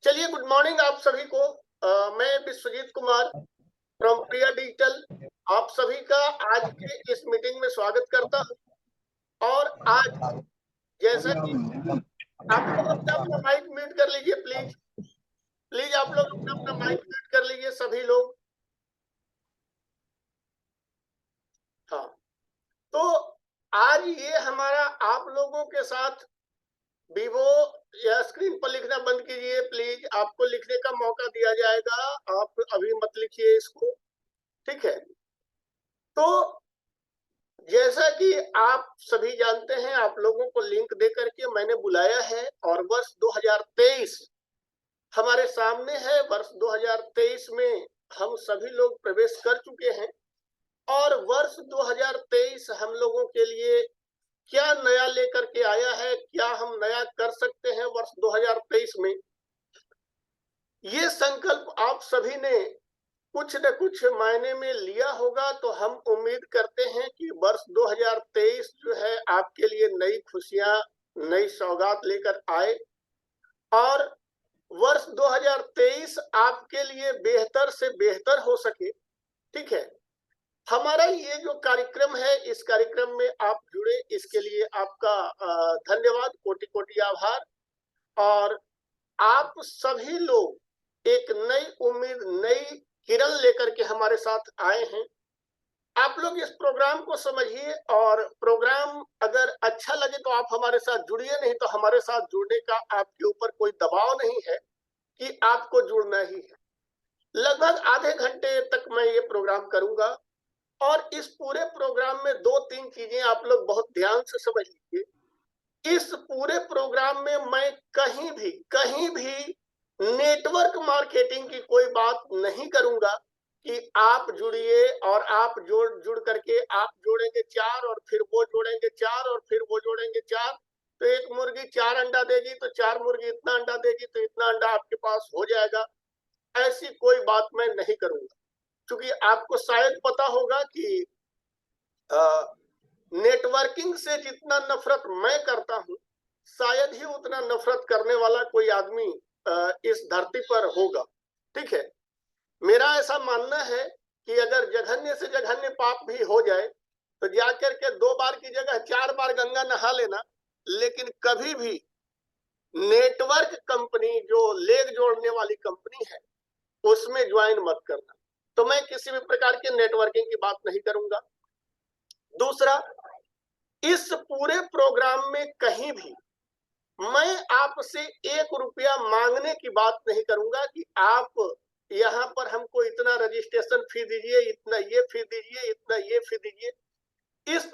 चलिए, good morning आप सभी को। मैं विश्वजीत कुमार फ्रॉम प्रिया डिजिटल आप सभी का आज के इस मीटिंग में स्वागत करता हूं। और आज जैसा कि आप लोग अपना अपना माइक म्यूट कर लीजिए, प्लीज प्लीज आप लोग अपना अपना माइक म्यूट कर लीजिए सभी लोग। हाँ, तो आज ये हमारा आप लोगों के साथ विवो या स्क्रीन पर लिखना बंद कीजिए प्लीज, आपको लिखने का मौका दिया जाएगा, आप अभी मत लिखिए इसको, ठीक है। तो जैसा कि आप सभी जानते हैं, आप लोगों को लिंक दे करके मैंने बुलाया है और वर्ष 2023 हमारे सामने है। वर्ष 2023 में हम सभी लोग प्रवेश कर चुके हैं और वर्ष 2023 हम लोगों के लिए क्या नया लेकर के आया है, क्या हम नया कर सकते हैं वर्ष 2023 में, ये संकल्प आप सभी ने कुछ न कुछ मायने में लिया होगा। तो हम उम्मीद करते हैं कि वर्ष 2023 जो है आपके लिए नई खुशियां, नई सौगात लेकर आए और वर्ष 2023 आपके लिए बेहतर से बेहतर हो सके, ठीक है। हमारा ये जो कार्यक्रम है, इस कार्यक्रम में आप जुड़े, इसके लिए आपका धन्यवाद, कोटि कोटि आभार। और आप सभी लोग एक नई उम्मीद, नई किरण लेकर के हमारे साथ आए हैं। आप लोग इस प्रोग्राम को समझिए और प्रोग्राम अगर अच्छा लगे तो आप हमारे साथ जुड़िए, नहीं तो हमारे साथ जुड़ने का आपके ऊपर कोई दबाव नहीं है कि आपको जुड़ना ही है। लगभग आधे घंटे तक मैं ये प्रोग्राम करूंगा और इस पूरे प्रोग्राम में दो तीन चीजें आप लोग बहुत ध्यान से समझ लीजिए। इस पूरे प्रोग्राम में मैं कहीं भी नेटवर्क मार्केटिंग की कोई बात नहीं करूंगा कि आप जुड़िए और आप जुड़ करके आप जोड़ेंगे चार और फिर वो जोड़ेंगे चार और फिर वो जोड़ेंगे चार, तो एक मुर्गी 4 अंडा देगी तो 4 मुर्गी इतना अंडा देगी तो इतना अंडा आपके पास हो जाएगा। ऐसी कोई बात मैं नहीं करूंगा, क्योंकि आपको शायद पता होगा कि नेटवर्किंग से जितना नफरत मैं करता हूं, शायद ही उतना नफरत करने वाला कोई आदमी इस धरती पर होगा, ठीक है। मेरा ऐसा मानना है कि अगर जघन्य से जघन्य पाप भी हो जाए तो जाकर के 2 बार की जगह 4 बार गंगा नहा लेना, लेकिन कभी भी नेटवर्क कंपनी, जो लेग जोड़ने वाली कंपनी है, उसमें ज्वाइन मत करना। तो मैं किसी भी प्रकार के नेटवर्किंग की बात नहीं करूंगा। दूसरा, इस पूरे प्रोग्राम में कहीं भी मैं आपसे 1 रुपया मांगने की बात नहीं करूंगा कि आप यहाँ पर हमको इतना रजिस्ट्रेशन फी दीजिए, इतना ये फी दीजिए, इतना ये फी दीजिए। इस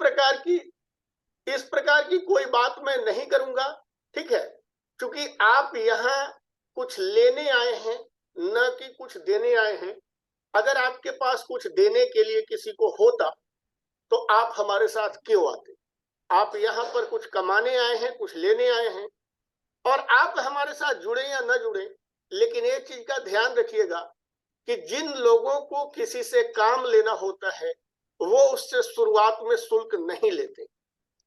प्रकार की कोई बात मैं नहीं करूंगा, ठीक है। क्योंकि आप यहाँ कुछ लेने आए हैं, न कि कुछ देने आए हैं। अगर आपके पास कुछ देने के लिए किसी को होता तो आप हमारे साथ क्यों आते। आप यहाँ पर कुछ कमाने आए हैं, कुछ लेने आए हैं, और आप हमारे साथ जुड़े या न जुड़े, लेकिन एक चीज का ध्यान रखिएगा कि जिन लोगों को किसी से काम लेना होता है वो उससे शुरुआत में शुल्क नहीं लेते,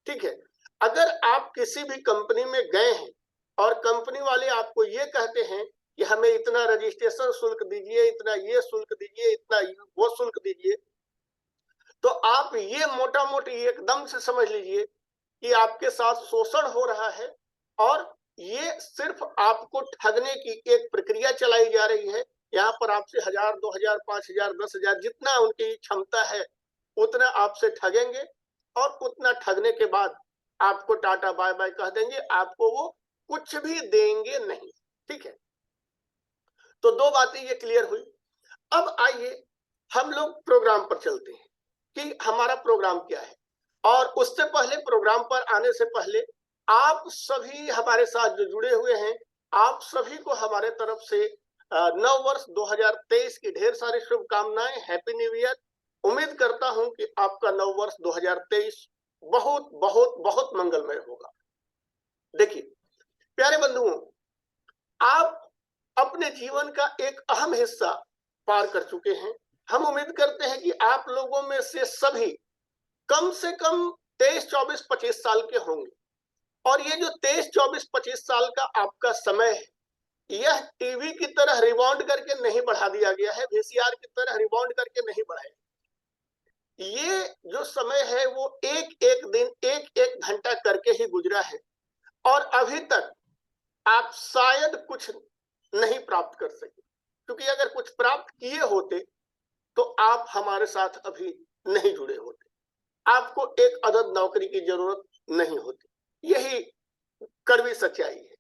ठीक है। अगर आप किसी भी कंपनी में गए हैं और कंपनी वाले आपको ये कहते हैं कि हमें इतना रजिस्ट्रेशन शुल्क दीजिए, इतना ये शुल्क दीजिए, इतना वो शुल्क दीजिए, तो आप ये मोटा मोटी एकदम से समझ लीजिए कि आपके साथ शोषण हो रहा है और ये सिर्फ आपको ठगने की एक प्रक्रिया चलाई जा रही है। यहाँ पर आपसे 1000, 2000, 5000, 10,000 जितना उनकी क्षमता है उतना आपसे ठगेंगे और उतना ठगने के बाद आपको टाटा बाय बाय कह देंगे, आपको वो कुछ भी देंगे नहीं, ठीक है। तो दो बातें ये क्लियर हुई। अब आइए हम लोग प्रोग्राम पर चलते हैं कि हमारा प्रोग्राम क्या है। और उससे पहले, प्रोग्राम पर आने से पहले, आप सभी हमारे साथ जो जुड़े हुए हैं, आप सभी को हमारे तरफ से नव वर्ष 2023 की ढेर सारी शुभकामनाएं, हैप्पी न्यू ईयर। उम्मीद करता हूं कि आपका नव वर्ष 2023 बहुत बहुत बहुत मंगलमय होगा। देखिए प्यारे बंधुओं, आप अपने जीवन का एक अहम हिस्सा पार कर चुके हैं। हम उम्मीद करते हैं कि आप लोगों में से सभी कम से कम 23, 24, 25 साल के होंगे। और ये जो 23, 24, 25 साल का आपका समय है, यह टीवी की तरह रिबाउंड करके नहीं बढ़ा दिया गया है, वीसीआर की तरह रिबाउंड करके नहीं बढ़ाया। ये जो समय है वो एक एक दिन, एक एक घंटा करके ही गुजरा है, और अभी तक आप शायद कुछ नहीं प्राप्त कर सके, क्योंकि अगर कुछ प्राप्त किए होते तो आप हमारे साथ अभी नहीं जुड़े होते, आपको एक अदद नौकरी की जरूरत नहीं होती। यही कड़वी सच्चाई है।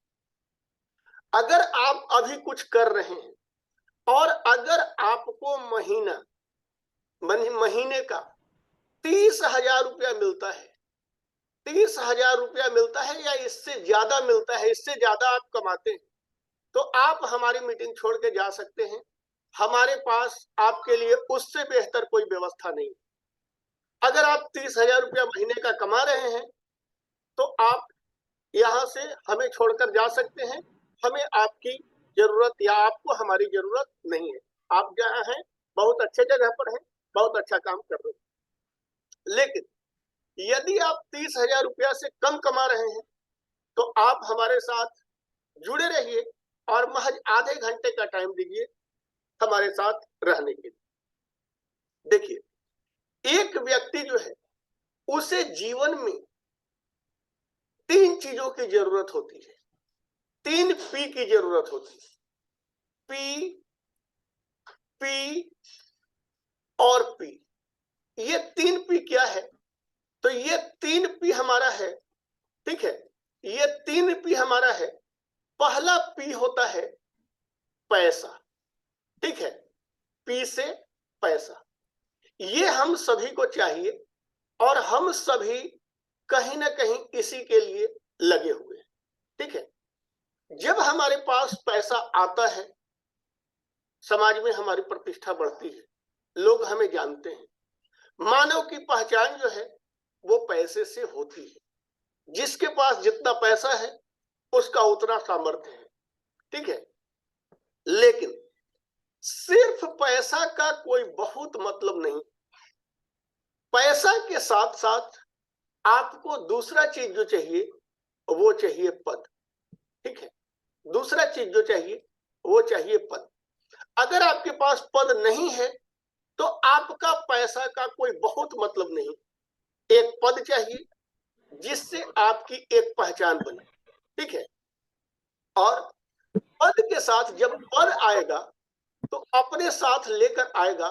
अगर आप अभी कुछ कर रहे हैं और अगर आपको महीने का 30,000 रुपया मिलता है, 30,000 रुपया मिलता है या इससे ज्यादा मिलता है, इससे ज्यादा आप कमाते हैं, तो आप हमारी मीटिंग छोड़ के जा सकते हैं। हमारे पास आपके लिए उससे बेहतर कोई व्यवस्था नहीं। अगर आप 30,000 रुपया महीने का कमा रहे हैं तो आप यहां से हमें छोड़कर जा सकते हैं। हमें आपकी जरूरत या आपको हमारी जरूरत नहीं है। आप जहां हैं बहुत अच्छे जगह पर हैं, बहुत अच्छा काम कर रहे हैं। लेकिन यदि आप 30,000 रुपया से कम कमा रहे हैं तो आप हमारे साथ जुड़े रहिए और महज आधे घंटे का टाइम दीजिए हमारे साथ रहने के लिए। देखिए, एक व्यक्ति जो है उसे जीवन में 3 चीजों की जरूरत होती है, 3 पी की जरूरत होती है। पी, पी और पी। ये 3 पी क्या है? तो ये 3 पी हमारा है, ठीक है, ये 3 पी हमारा है। पहला पी होता है पैसा, ठीक है, पी से पैसा। ये हम सभी को चाहिए और हम सभी कहीं ना कहीं इसी के लिए लगे हुए हैं, ठीक है। जब हमारे पास पैसा आता है, समाज में हमारी प्रतिष्ठा बढ़ती है, लोग हमें जानते हैं। मानव की पहचान जो है वो पैसे से होती है। जिसके पास जितना पैसा है उसका उतना सामर्थ्य है, ठीक है। लेकिन सिर्फ पैसा का कोई बहुत मतलब नहीं। पैसा के साथ साथ आपको दूसरा चीज जो चाहिए वो चाहिए पद, ठीक है। दूसरा चीज जो चाहिए वो चाहिए पद। अगर आपके पास पद नहीं है तो आपका पैसा का कोई बहुत मतलब नहीं। एक पद चाहिए जिससे आपकी एक पहचान बने, ठीक है। और पद के साथ जब पद आएगा तो अपने साथ लेकर आएगा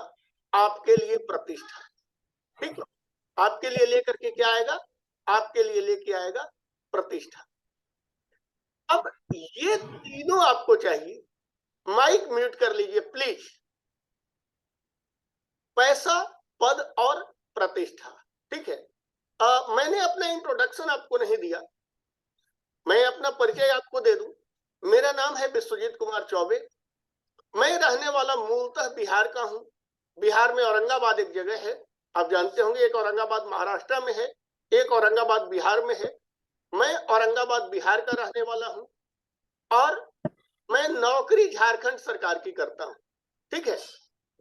आपके लिए प्रतिष्ठा, ठीक है। आपके लिए लेकर के क्या आएगा? आपके लिए लेके आएगा प्रतिष्ठा। अब ये तीनों आपको चाहिए। माइक म्यूट कर लीजिए प्लीज। पैसा, पद और प्रतिष्ठा, ठीक है। मैंने अपना इंट्रोडक्शन आपको नहीं दिया, मैं अपना परिचय आपको दे दूं। मेरा नाम है विश्वजीत कुमार चौबे। मैं रहने वाला मूलतः बिहार का हूं। बिहार में औरंगाबाद एक जगह है, आप जानते होंगे। एक औरंगाबाद महाराष्ट्र में है, एक औरंगाबाद बिहार में है। मैं औरंगाबाद बिहार का रहने वाला हूं और मैं नौकरी झारखंड सरकार की करता हूं, ठीक है।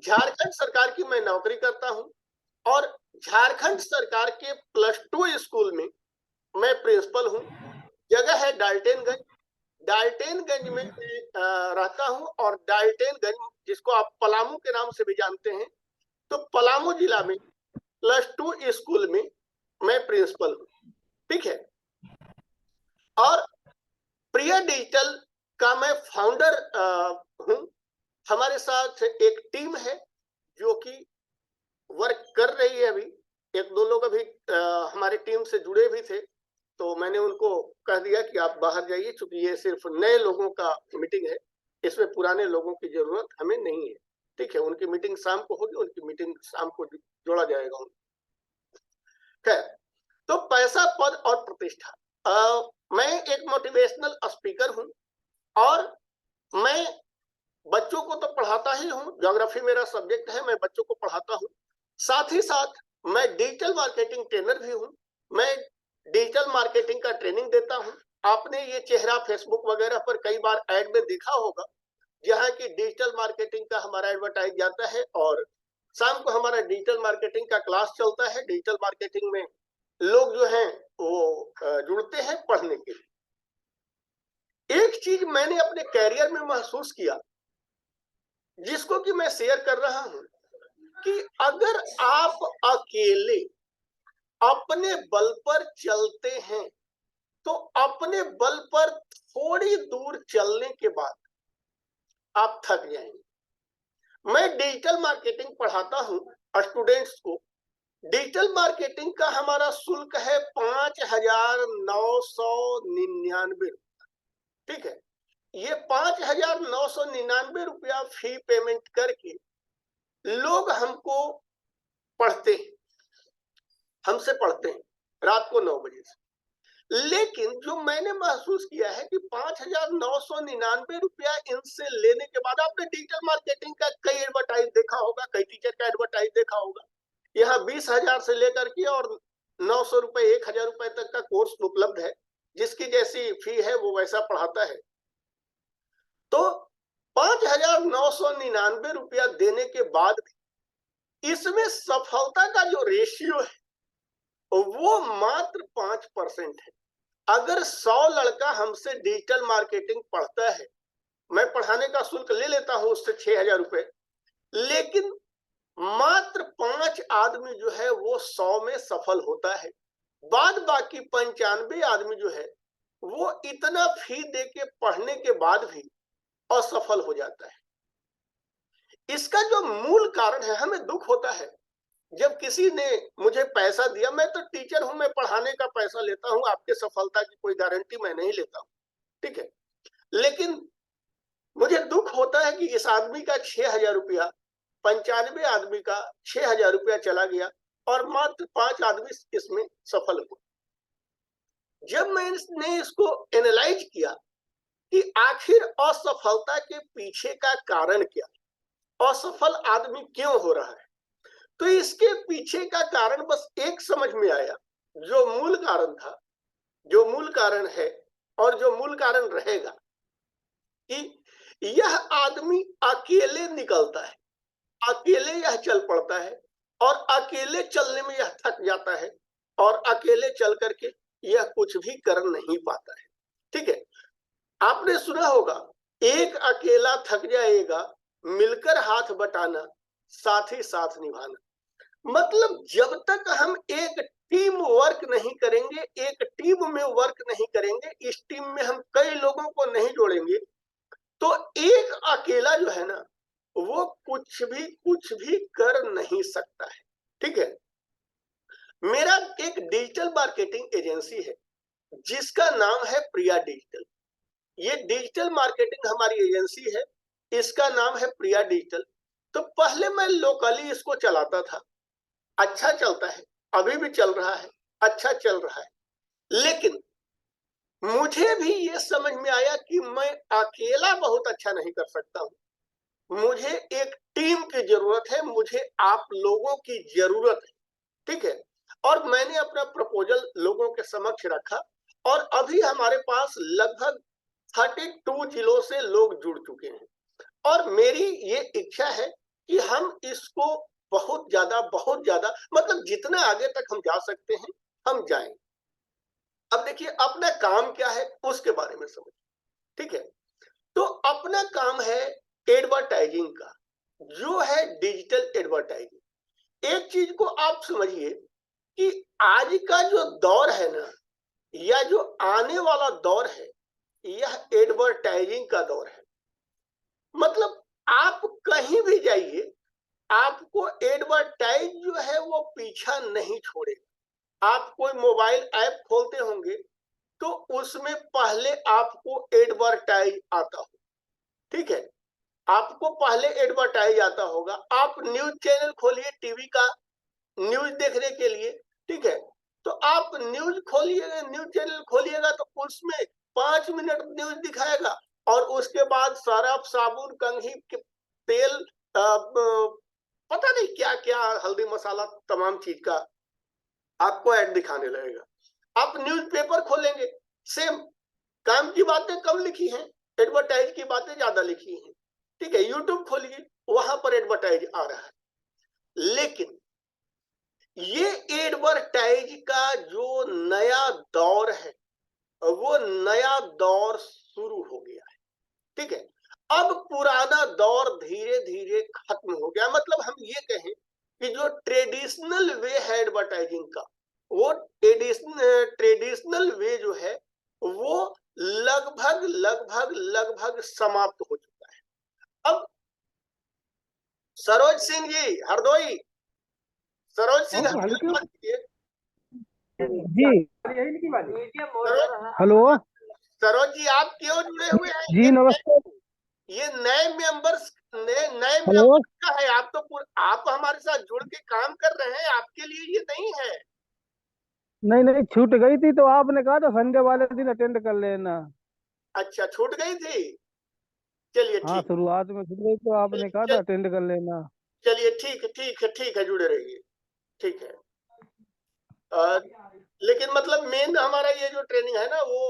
झारखंड सरकार की मैं नौकरी करता हूं और झारखंड सरकार के +2 स्कूल में मैं प्रिंसिपल हूं। जगह है डाल्टनगंज। डाल्टनगंज में रहता हूं और डाल्टनगंज, जिसको आप पलामू के नाम से भी जानते हैं, तो पलामू जिला में +2 स्कूल में मैं प्रिंसिपल हूं, ठीक है। और प्रिया डिजिटल का मैं फाउंडर हूं। हमारे साथ एक टीम है जो कि वर्क कर रही है। अभी एक दो लोग अभी हमारी टीम से जुड़े भी थे, तो मैंने उनको कह दिया कि आप बाहर जाइए, क्योंकि ये सिर्फ नए लोगों का मीटिंग है, इसमें पुराने लोगों की जरूरत हमें नहीं है, ठीक है। उनकी मीटिंग शाम को होगी, उनकी मीटिंग शाम को जोड़ा जाएगा। खैर, तो पैसा, पद और प्रतिष्ठा। मैं एक मोटिवेशनल स्पीकर हूं और मैं बच्चों को तो पढ़ाता ही हूं, ज्योग्राफी मेरा सब्जेक्ट है, मैं बच्चों को पढ़ाता हूं। साथ ही साथ मैं डिजिटल मार्केटिंग ट्रेनर भी हूं। मैं डिजिटल मार्केटिंग का ट्रेनिंग देता हूं। आपने ये चेहरा फेसबुक वगैरह पर कई बार ऐड में देखा होगा, जहां की डिजिटल मार्केटिंग का हमारा एडवर्टाइज जाता है और शाम को हमारा डिजिटल मार्केटिंग का क्लास चलता है। डिजिटल मार्केटिंग में लोग जो हैं वो जुड़ते हैं पढ़ने के लिए। एक चीज मैंने अपने कैरियर में महसूस किया, जिसको कि मैं शेयर कर रहा हूं, कि अगर आप अकेले अपने बल पर चलते हैं तो अपने बल पर थोड़ी दूर चलने के बाद आप थक जाएंगे। मैं डिजिटल मार्केटिंग पढ़ाता हूं स्टूडेंट्स को। डिजिटल मार्केटिंग का हमारा शुल्क है 5,999। ठीक है, ये 5,999 रुपया फी पेमेंट करके लोग हमको पढ़ते हैं, हमसे पढ़ते हैं रात को 9 बजे से। लेकिन जो मैंने महसूस किया है कि 5,999 रुपया इनसे लेने के बाद, आपने डिजिटल मार्केटिंग का कई एडवर्टाइज देखा होगा, कई टीचर का एडवर्टाइज देखा होगा, यहाँ 20,000 से लेकर के और 900 रुपए 1,000 रुपए तक का कोर्स उपलब्ध है, जिसकी जैसी फी है वो वैसा पढ़ाता है। तो 5,999 रुपया देने के बाद भी इसमें सफलता का जो रेशियो है वो मात्र 5% है। अगर 100 लड़का हमसे डिजिटल मार्केटिंग पढ़ता है, मैं पढ़ाने का शुल्क ले लेता हूं उससे 6,000 रुपए, लेकिन मात्र 5 आदमी जो है वो 100 में सफल होता है। बाद बाकी 95 आदमी जो है वो इतना फी दे के पढ़ने के बाद भी असफल हो जाता है। इसका जो मूल कारण है, हमें दुख होता है जब किसी ने मुझे पैसा दिया, मैं तो टीचर हूं, मैं पढ़ाने का पैसा लेता हूं, आपके सफलता की कोई गारंटी मैं नहीं लेता हूं, ठीक है, लेकिन मुझे दुख होता है कि इस आदमी का 6,000 रुपया, 95 आदमी का 6,000 रुपया चला गया और मात्र 5 आदमी इसमें सफल हुए। जब मैंने इसको एनालाइज किया कि आखिर असफलता के पीछे का कारण क्या, असफल आदमी क्यों हो रहा है, तो इसके पीछे का कारण बस एक समझ में आया। जो मूल कारण था, जो मूल कारण है और जो मूल कारण रहेगा, कि यह आदमी अकेले निकलता है, अकेले यह चल पड़ता है और अकेले चलने में यह थक जाता है और अकेले चल करके यह कुछ भी कर नहीं पाता है। ठीक है, आपने सुना होगा, एक अकेला थक जाएगा, मिलकर हाथ बटाना, साथ ही साथ निभाना। मतलब जब तक हम एक टीम वर्क नहीं करेंगे, एक टीम में वर्क नहीं करेंगे, इस टीम में हम कई लोगों को नहीं जोड़ेंगे, तो एक अकेला जो है ना, वो कुछ भी कर नहीं सकता है। ठीक है, मेरा एक डिजिटल मार्केटिंग एजेंसी है जिसका नाम है प्रिया डिजिटल। ये डिजिटल मार्केटिंग हमारी एजेंसी है, इसका नाम है प्रिया डिजिटल। तो पहले मैं लोकली इसको चलाता था, अच्छा चलता है, अभी भी चल रहा है, अच्छा चल रहा है। लेकिन मुझे भी ये समझ में आया कि मैं अकेला बहुत अच्छा नहीं कर सकता हूं, मुझे एक टीम की जरूरत है, मुझे आप लोगों की जरूरत है। ठीक है, और मैंने अपना प्रपोजल लोगों के समक्ष रखा और अभी हमारे पास लगभग 32 जिलों से लोग जुड़ चुके हैं और मेरी ये इच्छा है कि हम इसको बहुत ज्यादा मतलब जितना आगे तक हम जा सकते हैं हम जाएं। अब देखिए, अपना काम क्या है उसके बारे में समझ। ठीक है, तो अपना काम है एडवर्टाइजिंग का, जो है डिजिटल एडवर्टाइजिंग। एक चीज को आप समझिए कि आज का जो दौर है ना, या जो आने वाला दौर है, यह एडवर्टाइजिंग का दौर है। मतलब आप कहीं भी जाइए, आपको एडवर्टाइज जो है वो पीछा नहीं छोड़ेगा। आप कोई मोबाइल ऐप खोलते होंगे तो उसमें पहले आपको एडवर्टाइज आता हो। ठीक है, आपको पहले एडवर्टाइज आता होगा। आप न्यूज चैनल खोलिए टीवी का न्यूज देखने के लिए, ठीक है, तो आप न्यूज खोलिएगा, न्यूज चैनल खोलिएगा तो उसमें 5 मिनट न्यूज दिखाएगा और उसके बाद सरफ, साबुन, कंघी के तेल, पता नहीं क्या क्या, हल्दी मसाला, तमाम चीज का आपको ऐड दिखाने लगेगा। आप न्यूज़पेपर खोलेंगे, सेम काम की बातें कम लिखी हैं, एडवर्टाइज की बातें ज्यादा लिखी हैं। ठीक है, यूट्यूब खोलिए, वहां पर एडवर्टाइज आ रहा है। लेकिन ये एडवर्टाइज का जो नया दौर है, वो नया दौर शुरू हो गया है। ठीक है, अब पुराना दौर धीरे धीरे खत्म हो गया। मतलब हम ये कहें कि जो ट्रेडिशनल वे है एडवर्टाइजिंग का, वो ट्रेडिशनल वे जो है वो लगभग लगभग लगभग समाप्त हो चुका है। अब सरोज सिंह जी हरदोई, सरोज सिंह हरदोई, जी हेलो सरोज जी आप क्यों जुड़े हुए हैं? जी नमस्ते। ये नए मेंबर्स नए हेलो मेंबर्स का है। आप तो आप हमारे साथ जुड़ के काम कर रहे हैं, आपके लिए ये नहीं है। नहीं नहीं छूट गई थी तो आपने कहा था संडे वाले दिन अटेंड कर लेना। अच्छा छूट गई थी, चलिए हाँ ठीक। शुरुआत में छूट गई तो आपने कहा था अटेंड कर लेना। चलिए ठीक है, ठीक है, ठीक है, जुड़े रहिए, ठीक है। लेकिन मतलब मेन हमारा ये जो ट्रेनिंग है ना वो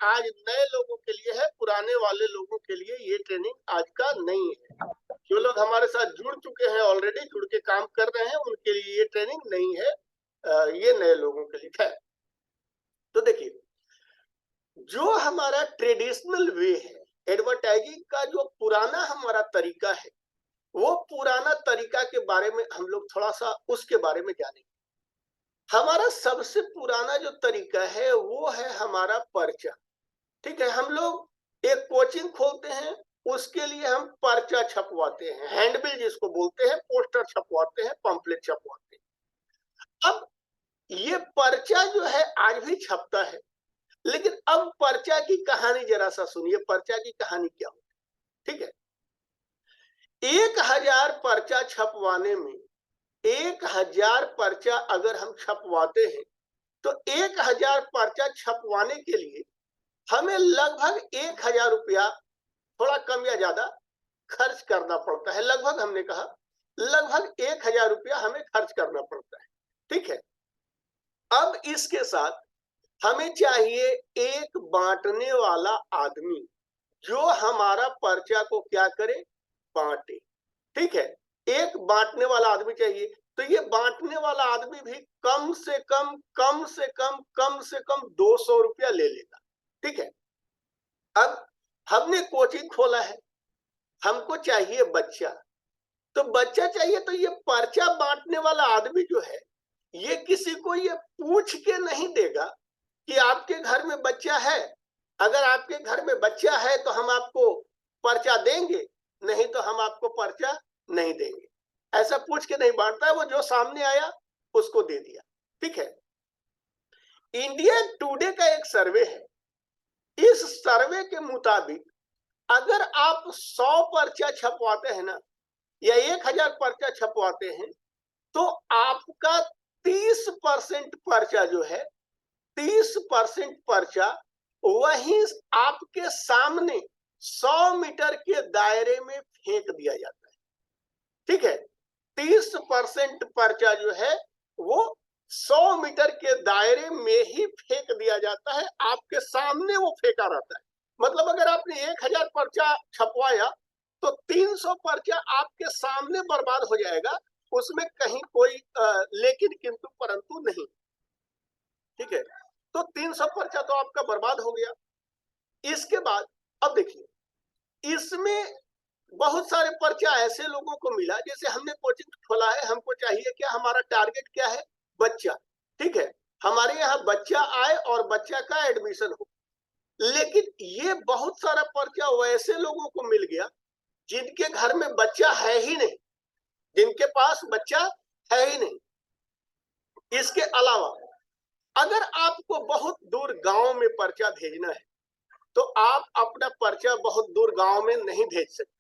आज नए लोगों के लिए है, पुराने वाले लोगों के लिए ये ट्रेनिंग आज का नहीं है। जो लोग हमारे साथ जुड़ चुके हैं, ऑलरेडी जुड़ के काम कर रहे हैं, उनके लिए ये ट्रेनिंग नहीं है, ये नए लोगों के लिए है। तो देखिए, जो हमारा ट्रेडिशनल वे है एडवर्टाइजिंग का, जो पुराना हमारा तरीका है, वो पुराना तरीका के बारे में हम लोग थोड़ा सा उसके बारे में जानेंगे। हमारा सबसे पुराना जो तरीका है वो है हमारा पर्चा। ठीक है, हम लोग एक कोचिंग खोलते हैं, उसके लिए हम पर्चा छपवाते हैं, हैंडबिल जिसको बोलते हैं, पोस्टर छपवाते हैं, पंपलेट छपवाते हैं। अब ये पर्चा जो है आज भी छपता है, लेकिन अब पर्चा की कहानी जरा सा सुनिए। पर्चा की कहानी क्या होती है? ठीक है, 1000 पर्चा छपवाने में 1000 पर्चा अगर हम छपवाते हैं तो 1000 पर्चा छपवाने के लिए हमें लगभग 1000 रुपया, थोड़ा कम या ज्यादा, खर्च करना पड़ता है। लगभग हमने कहा लगभग 1000 रुपया हमें खर्च करना पड़ता है। ठीक है, अब इसके साथ हमें चाहिए एक बांटने वाला आदमी जो हमारा पर्चा को क्या करे, बांटे। ठीक है, एक बांटने वाला आदमी चाहिए। तो ये बांटने वाला आदमी भी कम से कम 200 रुपया ले लेगा। ठीक है, अब हमने कोचिंग खोला है, हमको चाहिए बच्चा, तो बच्चा चाहिए, तो ये पर्चा बांटने वाला आदमी जो है ये किसी को ये पूछ के नहीं देगा कि आपके घर में बच्चा है। अगर आपके घर में बच्चा है तो हम आपको पर्चा देंगे, नहीं तो हम आपको पर्चा नहीं देंगे। ऐसा पूछ के नहीं बांटता है, वो जो सामने आया उसको दे दिया। ठीक है, इंडिया टुडे का एक सर्वे है, इस सर्वे के मुताबिक अगर आप 100 पर्चा छपवाते हैं ना, या 1000 पर्चा छपवाते हैं, तो आपका 30% पर्चा जो है, 30% पर्चा वहीं आपके सामने 100 मीटर के दायरे में फेंक दिया जाता है। ठीक है, 30% पर्चा जो है वो 100 मीटर के दायरे में ही फेंक दिया जाता है, आपके सामने वो फेंका रहता है। मतलब अगर आपने 1000 पर्चा छपवाया तो 300 पर्चा आपके सामने बर्बाद हो जाएगा, उसमें कहीं कोई लेकिन किंतु परंतु नहीं। ठीक है, तो 300 पर्चा तो आपका बर्बाद हो गया। इसके बाद अब देखिए, इसमें बहुत सारे पर्चा ऐसे लोगों को मिला, जैसे हमने कोचिंग खोला है, हमको चाहिए क्या, हमारा टारगेट क्या है, बच्चा। ठीक है, हमारे यहाँ बच्चा आए और बच्चा का एडमिशन हो। लेकिन ये बहुत सारा पर्चा वैसे लोगों को मिल गया जिनके घर में बच्चा है ही नहीं, जिनके पास बच्चा है ही नहीं। इसके अलावा अगर आपको बहुत दूर गांव में पर्चा भेजना है तो आप अपना पर्चा बहुत दूर गांव में नहीं भेज सकते।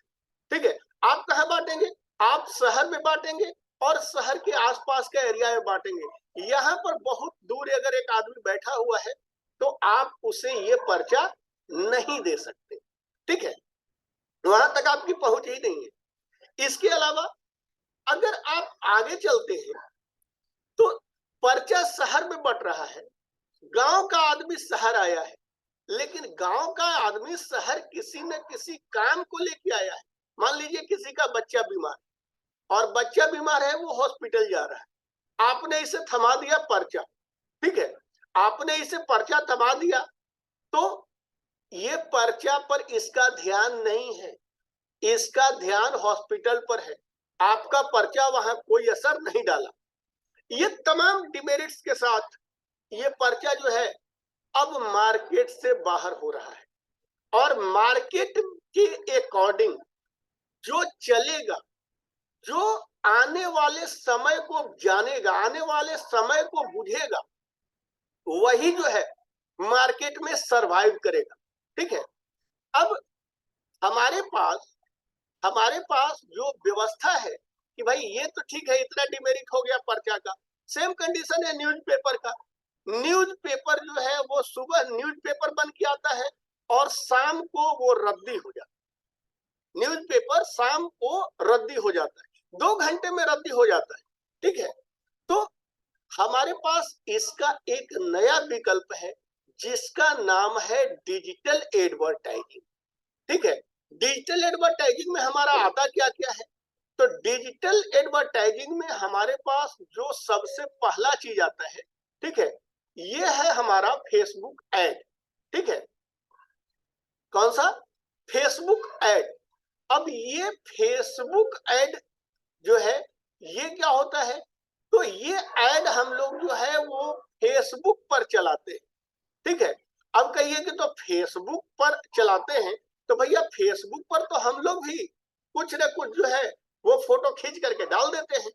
ठीक है, आप कहां बांटेंगे, आप शहर में बांटेंगे और शहर के आसपास के एरिया में बांटेंगे। यहां पर बहुत दूर अगर एक आदमी बैठा हुआ है तो आप उसे ये पर्चा नहीं दे सकते। ठीक है, वहां तक आपकी पहुंच ही नहीं है। इसके अलावा अगर आप आगे चलते हैं तो पर्चा शहर में बट रहा है, गांव का आदमी शहर आया है, लेकिन गांव का आदमी शहर किसी न किसी काम को लेके आया है। मान लीजिए किसी का बच्चा बीमार, और बच्चा बीमार है, वो हॉस्पिटल जा रहा है, आपने इसे थमा दिया पर्चा। ठीक है, आपने इसे पर्चा थमा दिया, तो ये पर्चा पर इसका ध्यान नहीं है, इसका ध्यान हॉस्पिटल पर है। आपका पर्चा वहां कोई असर नहीं डाला। ये तमाम डिमेरिट्स के साथ ये पर्चा जो है अब मार्केट से बाहर हो रहा है, और मार्केट के अकॉर्डिंग जो चलेगा, जो आने वाले समय को जानेगा, आने वाले समय को बुझेगा, वही जो है मार्केट में सरवाइव करेगा। ठीक है। अब हमारे पास हमारे पास जो व्यवस्था है कि भाई ये तो ठीक है, इतना डिमेरिट हो गया पर्चा का, सेम कंडीशन है न्यूज़पेपर का। न्यूज़पेपर जो है वो सुबह न्यूज़पेपर बन के आता है और शाम को वो रद्दी हो जाता है। न्यूज़पेपर शाम को रद्दी हो जाता है, 2 घंटे में रद्दी हो जाता है। ठीक है। तो हमारे पास इसका एक नया विकल्प है जिसका नाम है डिजिटल एडवर्टाइजिंग। ठीक है। डिजिटल एडवर्टाइजिंग में हमारा आता क्या क्या है? तो डिजिटल एडवर्टाइजिंग में हमारे पास जो सबसे पहला चीज आता है, ठीक है, ये है हमारा फेसबुक ऐड। ठीक है। कौन सा? Facebook ad. अब ये फेसबुक ऐड जो है ये क्या होता है? तो ये ऐड हम लोग जो है वो फेसबुक पर चलाते हैं। ठीक है। अब कहिए कि तो फेसबुक पर चलाते हैं, तो भैया फेसबुक पर तो हम लोग भी कुछ ना कुछ जो है वो फोटो खींच करके डाल देते हैं।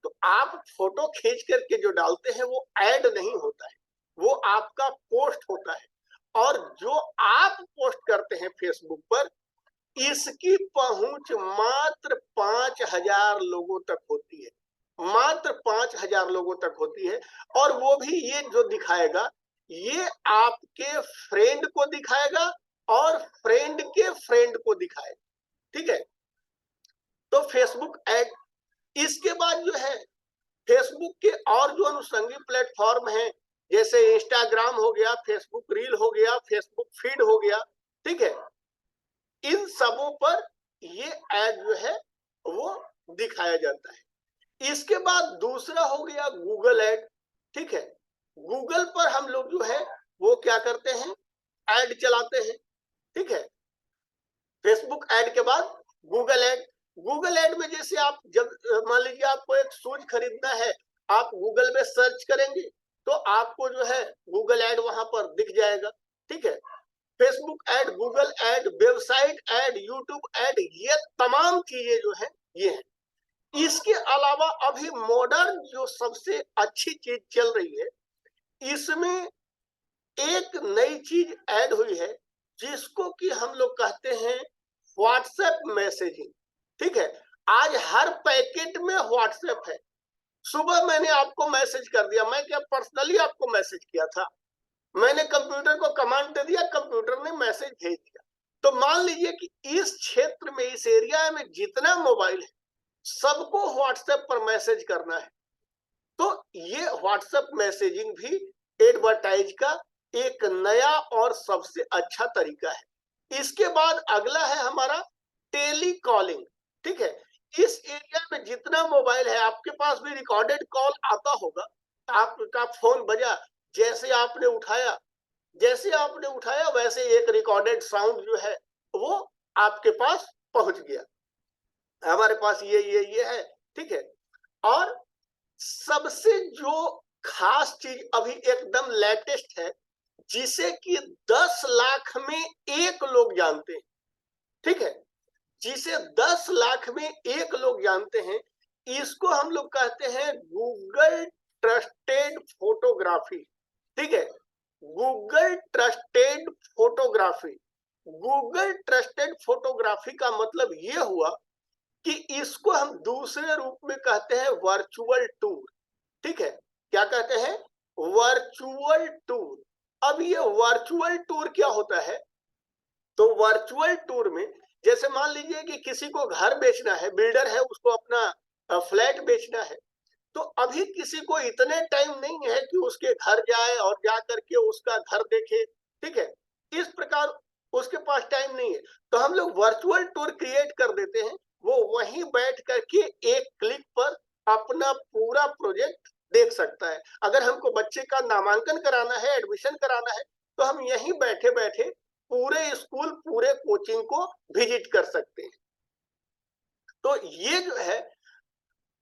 तो आप फोटो खींच करके जो डालते हैं वो ऐड नहीं होता है, वो आपका पोस्ट होता है। और जो आप पोस्ट करते हैं फेसबुक पर, इसकी पहुंच मात्र 5,000 लोगों तक होती है, मात्र 5,000 लोगों तक होती है। और वो भी ये जो दिखाएगा, ये आपके फ्रेंड को दिखाएगा और फ्रेंड के फ्रेंड को दिखाएगा। ठीक है। तो फेसबुक ऐड। इसके बाद जो है फेसबुक के और जो अनुषंगी प्लेटफॉर्म हैं, जैसे इंस्टाग्राम हो गया, फेसबुक रील हो गया, फेसबुक फीड हो गया। ठीक है। इन सबों पर ये ऐड जो है वो दिखाया जाता है। इसके बाद दूसरा हो गया गूगल ऐड। ठीक है। गूगल पर हम लोग जो है वो क्या करते हैं? ऐड चलाते हैं। ठीक है। फेसबुक ऐड के बाद गूगल ऐड। गूगल ऐड में जैसे आप जब मान लीजिए आपको एक शूज खरीदना है, आप गूगल में सर्च करेंगे तो आपको जो है गूगल ऐड वहां पर दिख जाएगा। ठीक है। Facebook ad, Google add, website add, YouTube add, ये तमाम चीजें जो है ये है। इसके अलावा अभी मॉडर्न जो सबसे अच्छी चीज चल रही है, इसमें एक नई चीज ऐड हुई है जिसको कि हम लोग कहते हैं व्हाट्सएप मैसेजिंग। ठीक है। आज हर पैकेट में व्हाट्सएप है। सुबह मैंने आपको मैसेज कर दिया, मैं क्या पर्सनली आपको मैसेज किया था, मैंने कंप्यूटर को कमांड दे दिया, कंप्यूटर ने मैसेज भेज दिया। तो मान लीजिए कि इस क्षेत्र में, इस एरिया में जितना मोबाइल है, सबको व्हाट्सएप पर मैसेज करना है। तो ये व्हाट्सएप मैसेजिंग भी एडवर्टाइज का एक नया और सबसे अच्छा तरीका है। इसके बाद अगला है हमारा टेली कॉलिंग। ठीक है। इस एरिया में जितना मोबाइल है, आपके पास भी रिकॉर्डेड कॉल आता होगा। आपका फोन बजा, जैसे आपने उठाया, वैसे एक रिकॉर्डेड साउंड जो है वो आपके पास पहुंच गया, हमारे पास ये है। ठीक है। और सबसे जो खास चीज अभी एकदम लेटेस्ट है, जिसे कि 10 लाख में एक लोग जानते हैं। ठीक है। जिसे 10 लाख में एक लोग जानते हैं, इसको हम लोग कहते हैं गूगल ट्रस्टेड फोटोग्राफी। ठीक है। Google trusted photography. Google trusted photography का मतलब ये हुआ कि इसको हम दूसरे रूप में कहते हैं वर्चुअल टूर। ठीक है। क्या कहते हैं? Virtual tour. अब ये वर्चुअल टूर क्या होता है? तो वर्चुअल टूर में जैसे मान लीजिए कि किसी को घर बेचना है, बिल्डर है, उसको अपना फ्लैट बेचना है, तो अभी किसी को इतने टाइम नहीं है कि उसके घर जाए और जा करके उसका घर देखे। ठीक है। इस प्रकार उसके पास टाइम नहीं है, तो हम लोग वर्चुअल टूर क्रिएट कर देते हैं। वो वहीं बैठ करके एक क्लिक पर अपना पूरा प्रोजेक्ट देख सकता है। अगर हमको बच्चे का नामांकन कराना है, एडमिशन कराना है, तो हम यहीं बैठे बैठे पूरे स्कूल, पूरे कोचिंग को विजिट कर सकते हैं। तो ये जो है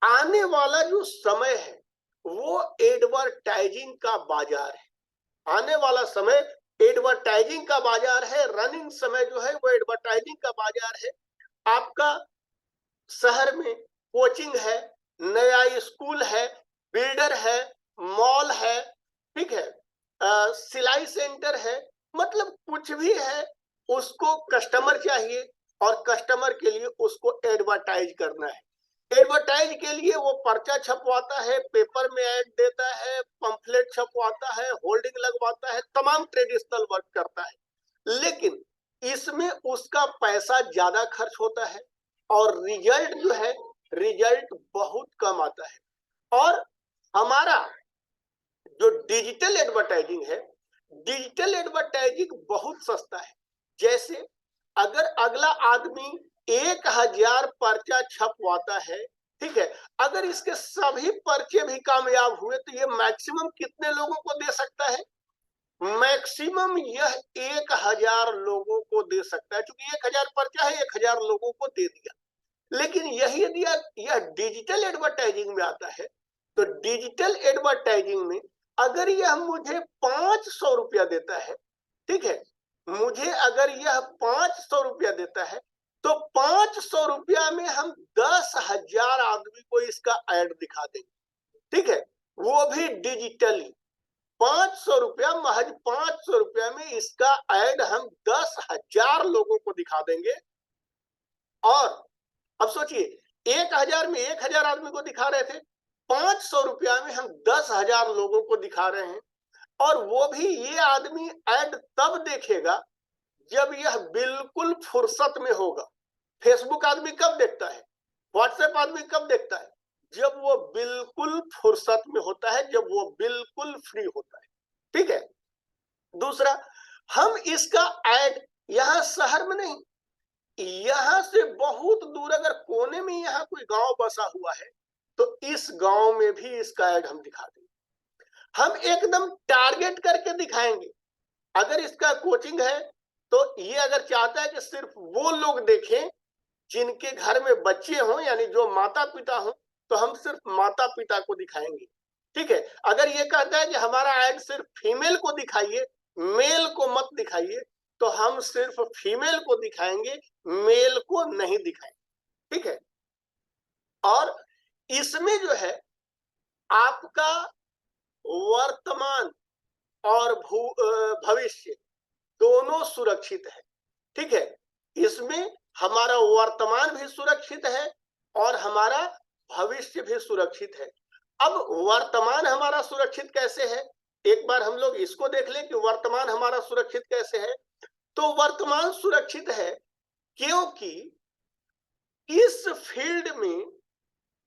आने वाला जो समय है वो एडवर्टाइजिंग का बाजार है। आने वाला समय एडवर्टाइजिंग का बाजार है। रनिंग समय जो है वो एडवर्टाइजिंग का बाजार है। आपका शहर में कोचिंग है, नया स्कूल है, बिल्डर है, मॉल है, ठीक है, सिलाई सेंटर है, मतलब कुछ भी है, उसको कस्टमर चाहिए और कस्टमर के लिए उसको एडवर्टाइज करना है। एडवर्टाइज के लिए वो पर्चा छपवाता है, पेपर में ऐड देता है, पंफलेट छपवाता है, होल्डिंग लगवाता है, तमाम ट्रेडिशनल वर्क करता है। लेकिन इसमें उसका पैसा ज्यादा खर्च होता है और रिजल्ट जो है, रिजल्ट बहुत कम आता है। और हमारा जो डिजिटल एडवर्टाइजिंग है, डिजिटल एडवर्टाइजिंग बहुत सस्ता है। जैसे अगर अगला आदमी 1000 पर्चा छपवाता है, ठीक है, अगर इसके सभी पर्चे भी कामयाब हुए तो ये मैक्सिमम कितने लोगों को दे सकता है? मैक्सिमम यह 1000 लोगों को दे सकता है। क्योंकि 1000 पर्चा है, 1000 लोगों को दे दिया। लेकिन यही यदि यह डिजिटल एडवर्टाइजिंग में आता है, तो डिजिटल एडवर्टाइजिंग में अगर यह मुझे 500 रुपया देता है, ठीक है, मुझे अगर यह 500 रुपया देता है, तो 500 रुपया में हम 10,000 आदमी को इसका ऐड दिखा देंगे, ठीक है, वो भी डिजिटली। 500 रुपया, महज 500 रुपया में इसका ऐड हम 10,000 लोगों को दिखा देंगे। और अब सोचिए, 1000 में 1000 आदमी को दिखा रहे थे, 500 रुपया में हम 10,000 लोगों को दिखा रहे हैं। और वो भी ये आदमी ऐड तब देखेगा जब यह बिल्कुल फुर्सत में होगा। फेसबुक आदमी कब देखता है, व्हाट्सएप आदमी कब देखता है? जब वो बिल्कुल फुर्सत में होता है, जब वो बिल्कुल फ्री होता है, ठीक है। दूसरा, हम इसका ऐड यहां शहर में नहीं, यहां से बहुत दूर अगर कोने में यहाँ कोई गांव बसा हुआ है, तो इस गांव में भी इसका ऐड हम दिखा देंगे। हम एकदम टारगेट करके दिखाएंगे। अगर इसका कोचिंग है तो ये अगर चाहता है कि सिर्फ वो लोग देखें जिनके घर में बच्चे हों, यानी जो माता पिता हों, तो हम सिर्फ माता पिता को दिखाएंगे, ठीक है। अगर ये कहता है कि हमारा ऐड सिर्फ फीमेल को दिखाइए, मेल को मत दिखाइए, तो हम सिर्फ फीमेल को दिखाएंगे, मेल को नहीं दिखाएंगे, ठीक है। और इसमें जो है आपका वर्तमान और भविष्य दोनों सुरक्षित है, ठीक है। इसमें हमारा वर्तमान भी सुरक्षित है और हमारा भविष्य भी सुरक्षित है। अब वर्तमान हमारा सुरक्षित कैसे है, एक बार हम लोग इसको देख लें कि वर्तमान हमारा सुरक्षित कैसे है। तो वर्तमान सुरक्षित है क्योंकि इस फील्ड में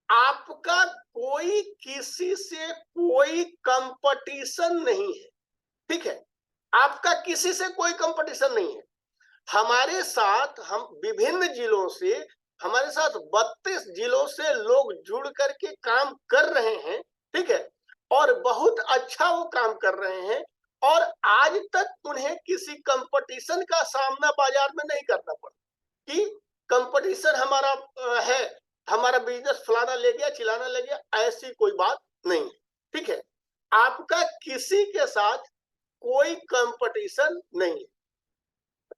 आपका कोई किसी से कोई कंपटीशन नहीं है, ठीक है। आपका किसी से कोई कंपटीशन नहीं है। हमारे साथ हम विभिन्न जिलों से, हमारे साथ 32 जिलों से लोग जुड़ करके काम कर रहे हैं, ठीक है, और बहुत अच्छा वो काम कर रहे हैं। और आज तक उन्हें किसी कंपटीशन का सामना बाजार में नहीं करना पड़ा कि कंपटीशन हमारा है, हमारा बिजनेस फलाना ले गया, चिलाना ले गया, ऐसी कोई बात नहीं है, ठीक है। आपका किसी के साथ कोई कंपटीशन नहीं है।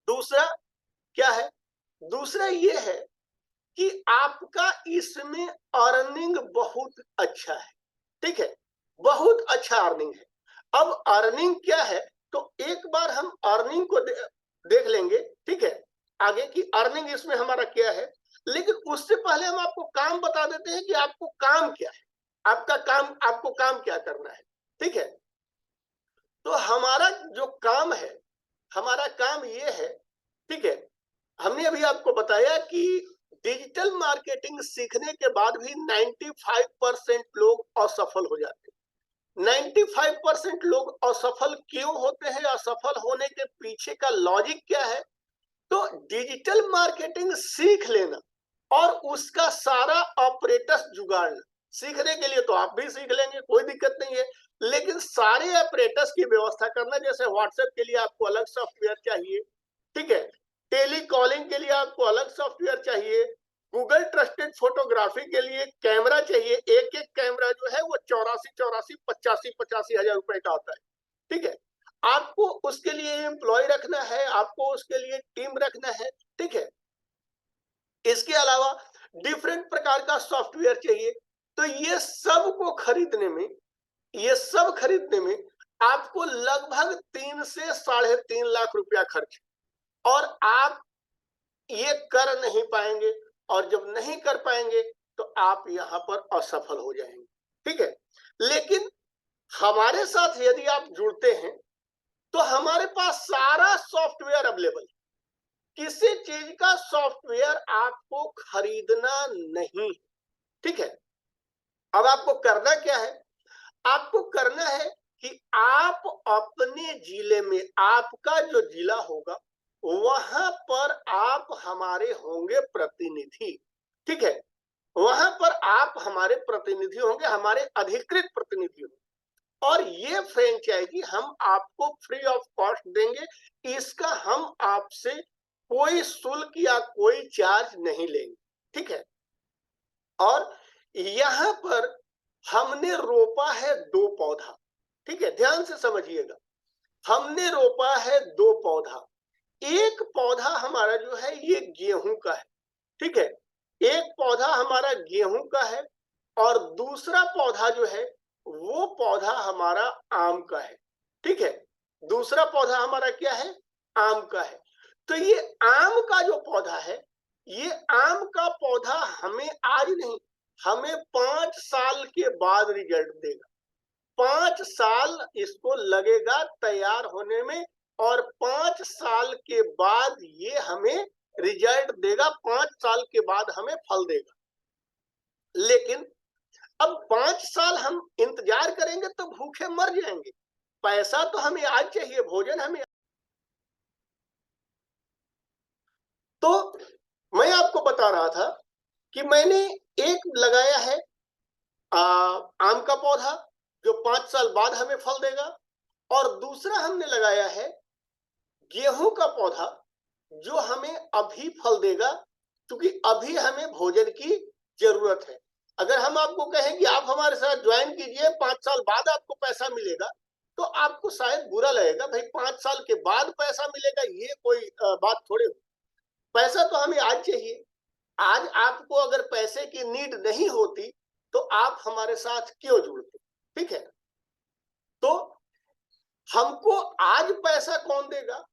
दूसरा क्या है, दूसरा ये है कि आपका इसमें अर्निंग बहुत अच्छा है, ठीक है, बहुत अच्छा अर्निंग है। अब अर्निंग क्या है, तो एक बार हम अर्निंग को देख लेंगे, ठीक है, आगे की अर्निंग इसमें हमारा क्या है। लेकिन उससे पहले हम आपको काम बता देते हैं कि आपको काम क्या है, आपका काम, आपको काम क्या करना है, ठीक है। तो हमारा जो काम है, हमारा काम ये है, ठीक है, हमने अभी आपको बताया कि डिजिटल मार्केटिंग सीखने के बाद भी 95% लोग असफल हो जाते हैं। 95% लोग असफल क्यों होते हैं, असफल होने के पीछे का लॉजिक क्या है? तो डिजिटल मार्केटिंग सीख लेना और उसका सारा ऑपरेटस जुगाड़ना, सीखने के लिए तो आप भी सीख लेंगे, कोई दिक्कत नहीं है। लेकिन सारे ऑपरेटस की व्यवस्था करना, जैसे व्हाट्सएप के लिए आपको अलग सॉफ्टवेयर चाहिए, ठीक है। टेली कॉलिंग के लिए आपको अलग सॉफ्टवेयर चाहिए। गूगल ट्रस्टेड फोटोग्राफी के लिए कैमरा चाहिए। एक एक कैमरा जो है वो 84 हजार रुपए का आता है। ठीक है। आपको उसके लिए एम्प्लॉय रखना है, आपको उसके लिए टीम रखना है। ठीक है। इसके अलावा डिफरेंट प्रकार का सॉफ्टवेयर चाहिए। तो ये सब को खरीदने में, ये सब खरीदने में आपको लगभग 3 से 3.5 लाख रुपया खर्च, और आप ये कर नहीं पाएंगे। और जब नहीं कर पाएंगे तो आप यहां पर असफल हो जाएंगे। ठीक है। लेकिन हमारे साथ यदि आप जुड़ते हैं तो हमारे पास सारा सॉफ्टवेयर अवेलेबल। किसी चीज का सॉफ्टवेयर आपको खरीदना नहीं। ठीक है। अब आपको करना क्या है? आपको करना है कि आप अपने जिले में, आपका जो जिला होगा वहां पर आप हमारे होंगे प्रतिनिधि। ठीक है। वहां पर आप हमारे प्रतिनिधि होंगे, हमारे अधिकृत प्रतिनिधि होंगे, और ये फ्रेंचाइजी हम आपको फ्री ऑफ कॉस्ट देंगे। इसका हम आपसे कोई शुल्क या कोई चार्ज नहीं लेंगे। ठीक है। और यहां पर हमने रोपा है 2 पौधा। ठीक है, ध्यान से समझिएगा। हमने रोपा है 2 पौधा। एक पौधा हमारा जो है ये गेहूं का है। ठीक है। एक पौधा हमारा गेहूं का है, और दूसरा पौधा जो है वो पौधा हमारा आम का है। ठीक है। दूसरा पौधा हमारा क्या है? आम का है। तो ये आम का जो पौधा है, ये आम का पौधा हमें आज नहीं, हमें 5 साल के बाद रिजल्ट देगा। 5 साल इसको लगेगा तैयार होने में, और 5 साल के बाद ये हमें रिजल्ट देगा। 5 साल के बाद हमें फल देगा। लेकिन अब 5 साल हम इंतजार करेंगे तो भूखे मर जाएंगे। पैसा तो हमें आज चाहिए, भोजन हमें। तो मैं आपको बता रहा था कि मैंने एक लगाया है आम का पौधा, जो 5 साल बाद हमें फल देगा, और दूसरा हमने लगाया है गेहूं का पौधा, जो हमें अभी फल देगा, क्योंकि अभी हमें भोजन की जरूरत है। अगर हम आपको कहें कि आप हमारे साथ ज्वाइन कीजिए, 5 साल बाद आपको पैसा मिलेगा, तो आपको शायद बुरा लगेगा। भाई 5 साल के बाद पैसा मिलेगा, ये कोई बात थोड़ी। पैसा तो हमें आज चाहिए। आज आपको अगर पैसे की नीड नहीं होती तो आप हमारे साथ क्यों जुड़ते? ठीक है। तो हमको आज पैसा कौन देगा?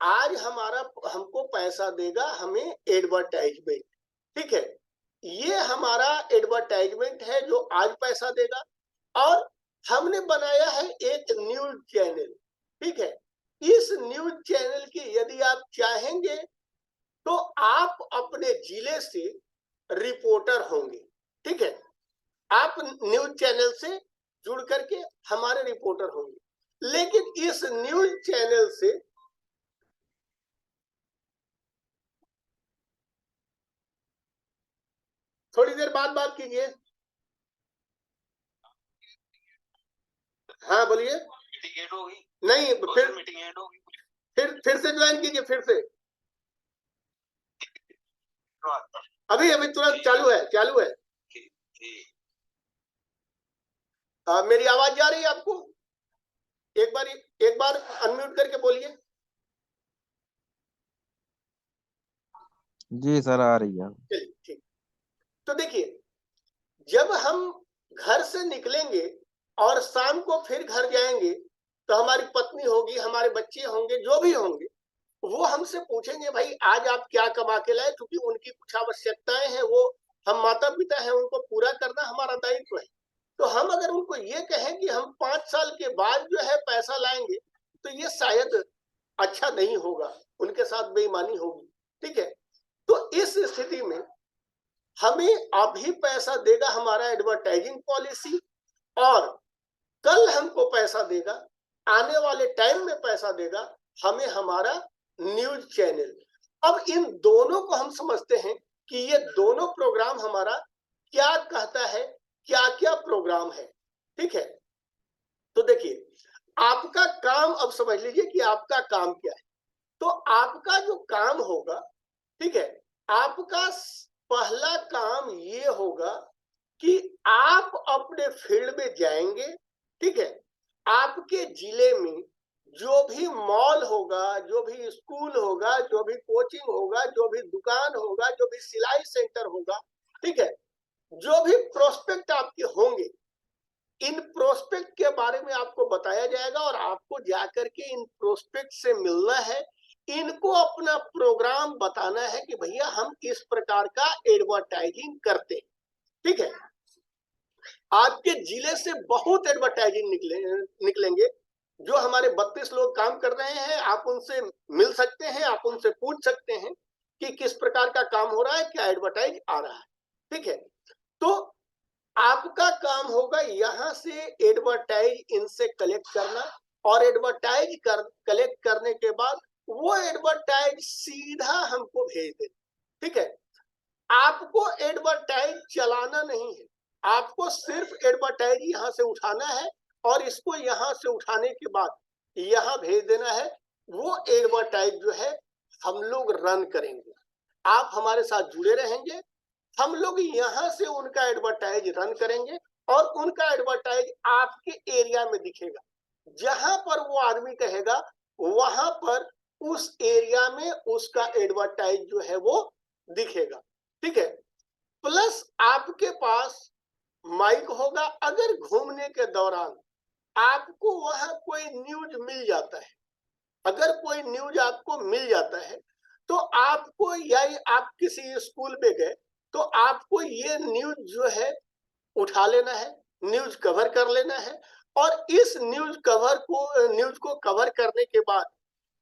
आज हमको पैसा देगा हमें एडवर्टाइजमेंट। ठीक है। ये हमारा एडवर्टाइजमेंट है जो आज पैसा देगा। और हमने बनाया है एक न्यूज चैनल। ठीक है। इस न्यूज चैनल की यदि आप चाहेंगे तो आप अपने जिले से रिपोर्टर होंगे। ठीक है। आप न्यूज चैनल से जुड़ करके हमारे रिपोर्टर होंगे। लेकिन इस न्यूज चैनल से थोड़ी देर बाद बात कीजिए। हाँ बोलिए। मीटिंग एंड होगी? नहीं, फिर मीटिंग एंड होगी। फिर से ज्वाइन कीजिए, फिर से। अभी अभी तुरंत चालू है, चालू है। मेरी आवाज जा रही है आपको? एक बार अनम्यूट करके बोलिए। जी सर, आ रही है। चलिए ठीक। तो देखिए, जब हम घर से निकलेंगे और शाम को फिर घर जाएंगे, तो हमारी पत्नी होगी, हमारे बच्चे होंगे, जो भी होंगे, वो हमसे पूछेंगे भाई आज आप क्या कमा के लाए, क्योंकि उनकी कुछ आवश्यकताएं हैं, वो हम माता पिता हैं, उनको पूरा करना हमारा दायित्व है। तो हम अगर उनको ये कहें कि हम 5 साल के बाद जो है पैसा लाएंगे, तो ये शायद अच्छा नहीं होगा, उनके साथ बेईमानी होगी। ठीक है। तो इस स्थिति में हमें अभी पैसा देगा हमारा एडवर्टाइजिंग पॉलिसी, और कल हमको पैसा देगा, आने वाले टाइम में पैसा देगा हमें हमारा न्यूज चैनल। अब इन दोनों को हम समझते हैं कि ये दोनों प्रोग्राम हमारा क्या कहता है, क्या क्या प्रोग्राम है। ठीक है। तो देखिए, आपका काम, अब समझ लीजिए कि आपका काम क्या है। तो आपका जो काम होगा, ठीक है, आपका पहला काम ये होगा कि आप अपने फील्ड में जाएंगे, ठीक है, आपके जिले में जो भी मॉल होगा, जो भी स्कूल होगा, जो भी कोचिंग होगा, जो भी दुकान होगा, जो भी सिलाई सेंटर होगा, ठीक है, जो भी प्रोस्पेक्ट आपके होंगे, इन प्रोस्पेक्ट के बारे में आपको बताया जाएगा और आपको जाकर के इन प्रोस्पेक्ट से मिलना है, इनको अपना प्रोग्राम बताना है कि भैया हम इस प्रकार का एडवर्टाइजिंग करते हैं, ठीक है। आपके जिले से बहुत एडवर्टाइजिंग निकलेंगे। जो हमारे 32 लोग काम कर रहे हैं, आप उनसे मिल सकते हैं, आप उनसे पूछ सकते हैं कि किस प्रकार का काम हो रहा है, क्या एडवर्टाइज आ रहा है, ठीक है। तो आपका काम होगा यहां से एडवर्टाइज इनसे कलेक्ट करना, और एडवर्टाइज कलेक्ट करने के बाद वो एडवर्टाइज सीधा हमको भेज देना, ठीक है। आपको एडवर्टाइज चलाना नहीं है, आपको सिर्फ एडवर्टाइज यहां से उठाना है और इसको यहां से उठाने के बाद यहां भेज देना है। वो एडवर्टाइज जो है हम लोग रन करेंगे, आप हमारे साथ जुड़े रहेंगे, हम लोग यहां से उनका एडवर्टाइज रन करेंगे और उनका एडवर्टाइज आपके एरिया में दिखेगा। जहां पर वो आदमी कहेगा वहां पर उस एरिया में उसका एडवर्टाइज जो है वो दिखेगा, ठीक है। प्लस आपके पास माइक होगा, अगर घूमने के दौरान आपको वहां कोई न्यूज मिल जाता है, अगर कोई न्यूज आपको मिल जाता है तो आपको, या आप किसी स्कूल में गए तो आपको ये न्यूज जो है उठा लेना है, न्यूज कवर कर लेना है, और इस न्यूज को कवर करने के बाद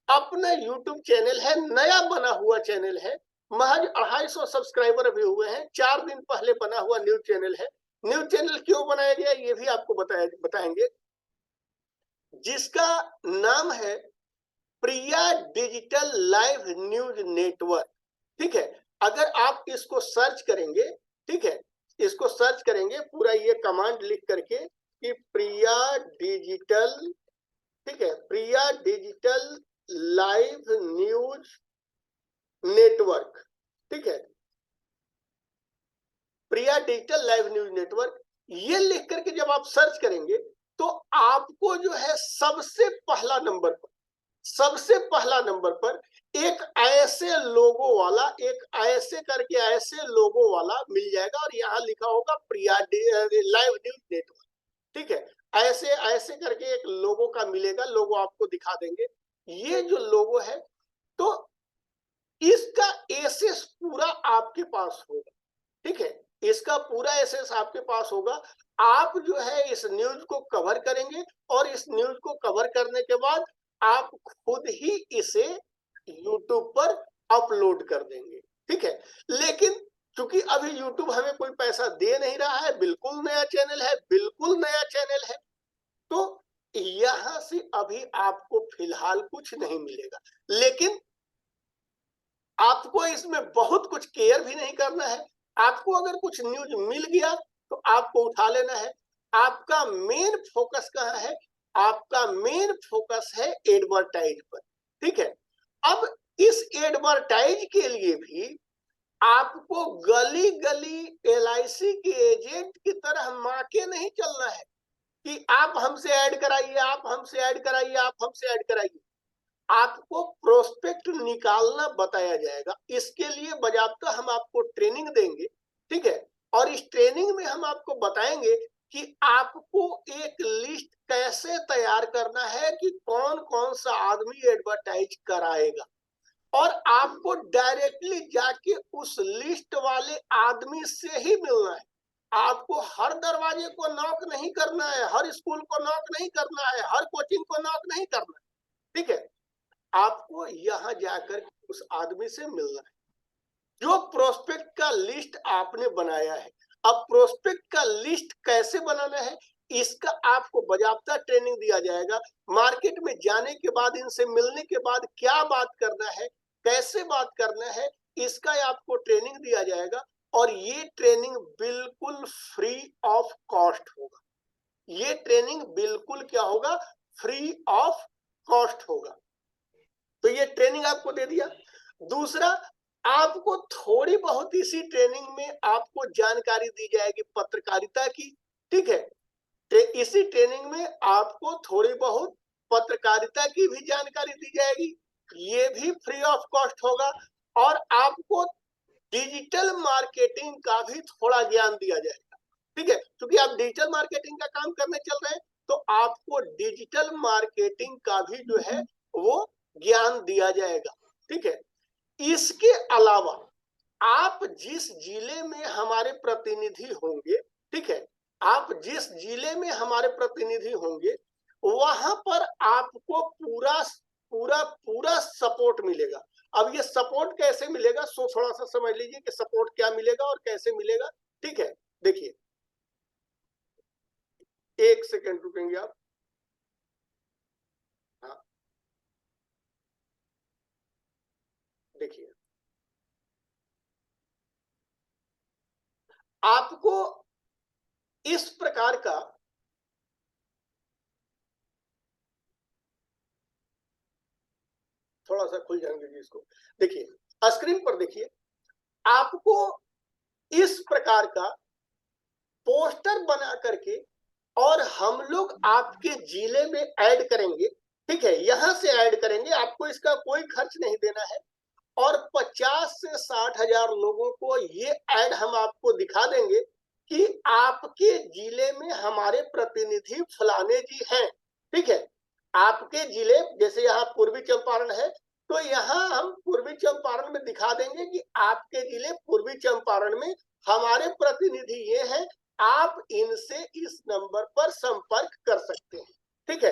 अपना यूट्यूब चैनल है, नया बना हुआ चैनल है, महज 250 सब्सक्राइबर अभी हुए हैं, 4 दिन पहले बना हुआ न्यूज चैनल है। न्यूज चैनल क्यों बनाया गया ये भी आपको बताएंगे, जिसका नाम है प्रिया डिजिटल लाइव न्यूज नेटवर्क, ठीक है। अगर आप इसको सर्च करेंगे, ठीक है, इसको सर्च करेंगे पूरा ये कमांड लिख करके कि प्रिया डिजिटल, ठीक है, प्रिया डिजिटल लाइव न्यूज नेटवर्क, ठीक है, प्रिया डिजिटल लाइव न्यूज नेटवर्क, ये लिख करके जब आप सर्च करेंगे तो आपको जो है सबसे पहला नंबर पर एक ऐसे लोगो वाला, एक ऐसे करके ऐसे लोगो वाला मिल जाएगा और यहाँ लिखा होगा प्रिया लाइव न्यूज नेटवर्क, ठीक है। ऐसे ऐसे करके एक लोगो का मिलेगा, लोगो आपको दिखा देंगे, ये जो लोगो है, तो इसका एसेस पूरा आपके पास होगा, ठीक है, इसका पूरा एसेस आपके पास होगा। आप जो है इस न्यूज को कवर करेंगे और इस न्यूज को कवर करने के बाद आप खुद ही इसे यूट्यूब पर अपलोड कर देंगे, ठीक है। लेकिन चूंकि अभी यूट्यूब हमें कोई पैसा दे नहीं रहा है, बिल्कुल नया चैनल है, बिल्कुल नया चैनल है, तो यहां से अभी आपको फिलहाल कुछ नहीं मिलेगा। लेकिन आपको इसमें बहुत कुछ केयर भी नहीं करना है, आपको अगर कुछ न्यूज मिल गया तो आपको उठा लेना है। आपका मेन फोकस कहाँ है, आपका मेन फोकस है एडवर्टाइज पर, ठीक है। अब इस एडवर्टाइज के लिए भी आपको गली गली LIC के एजेंट की तरह माके नहीं चलना है कि आप हमसे ऐड कराइए, आप हमसे ऐड कराइए, आप हमसे ऐड कराइए। आपको प्रोस्पेक्ट निकालना बताया जाएगा, इसके लिए बाकायदा हम आपको ट्रेनिंग देंगे, ठीक है। और इस ट्रेनिंग में हम आपको बताएंगे कि आपको एक लिस्ट कैसे तैयार करना है कि कौन कौन सा आदमी एडवर्टाइज कराएगा, और आपको डायरेक्टली जाके उस लिस्ट वाले आदमी से ही मिलना है। आपको हर दरवाजे को नॉक नहीं करना है, हर स्कूल को नॉक नहीं करना है, हर कोचिंग को नॉक नहीं करना है, ठीक है। आपको यहां जाकर उस आदमी से मिलना है जो प्रोस्पेक्ट का लिस्ट आपने बनाया है। अब प्रोस्पेक्ट का लिस्ट कैसे बनाना है इसका आपको बाकायदा ट्रेनिंग दिया जाएगा। मार्केट में जाने के बाद, इनसे मिलने के बाद क्या बात करना है, कैसे बात करना है, इसका आपको ट्रेनिंग दिया जाएगा। और ये ट्रेनिंग बिल्कुल फ्री ऑफ कॉस्ट होगा, ये ट्रेनिंग बिल्कुल क्या होगा, फ्री ऑफ कॉस्ट होगा। तो ये ट्रेनिंग आपको दे दिया। दूसरा, आपको थोड़ी बहुत इसी ट्रेनिंग में आपको जानकारी दी जाएगी पत्रकारिता की, ठीक है। इसी ट्रेनिंग में आपको थोड़ी बहुत पत्रकारिता की भी जानकारी दी जाएगी, ये भी फ्री ऑफ कॉस्ट होगा। और आपको डिजिटल मार्केटिंग का भी थोड़ा ज्ञान दिया जाएगा, ठीक है। क्योंकि आप डिजिटल मार्केटिंग का काम करने चल रहे हैं, तो आपको डिजिटल मार्केटिंग का भी जो है वो ज्ञान दिया जाएगा, ठीक है। इसके अलावा आप जिस जिले में हमारे प्रतिनिधि होंगे, ठीक है, आप जिस जिले में हमारे प्रतिनिधि होंगे वहां पर आपको पूरा पूरा पूरा सपोर्ट मिलेगा। अब ये सपोर्ट कैसे मिलेगा, सो थोड़ा सा समझ लीजिए कि सपोर्ट क्या मिलेगा और कैसे मिलेगा, ठीक है। देखिए, एक सेकंड रुकेंगे आप। हाँ, देखिए, आपको इस प्रकार का, थोड़ा सा खुल जाने दीजिए इसको। देखिए स्क्रीन पर देखिए, आपको इस प्रकार का पोस्टर बना करके और हम लोग आपके जिले में ऐड करेंगे, ठीक है, यहां से ऐड करेंगे, आपको इसका कोई खर्च नहीं देना है। और 50 से 60 हजार लोगों को ये ऐड हम आपको दिखा देंगे कि आपके जिले में हमारे प्रतिनिधि फलाने जी हैं, ठीक है। आपके जिले, जैसे यहाँ पूर्वी चंपारण है, तो यहाँ हम पूर्वी चंपारण में दिखा देंगे कि आपके जिले पूर्वी चंपारण में हमारे प्रतिनिधि ये हैं, आप इनसे इस नंबर पर संपर्क कर सकते हैं, ठीक है।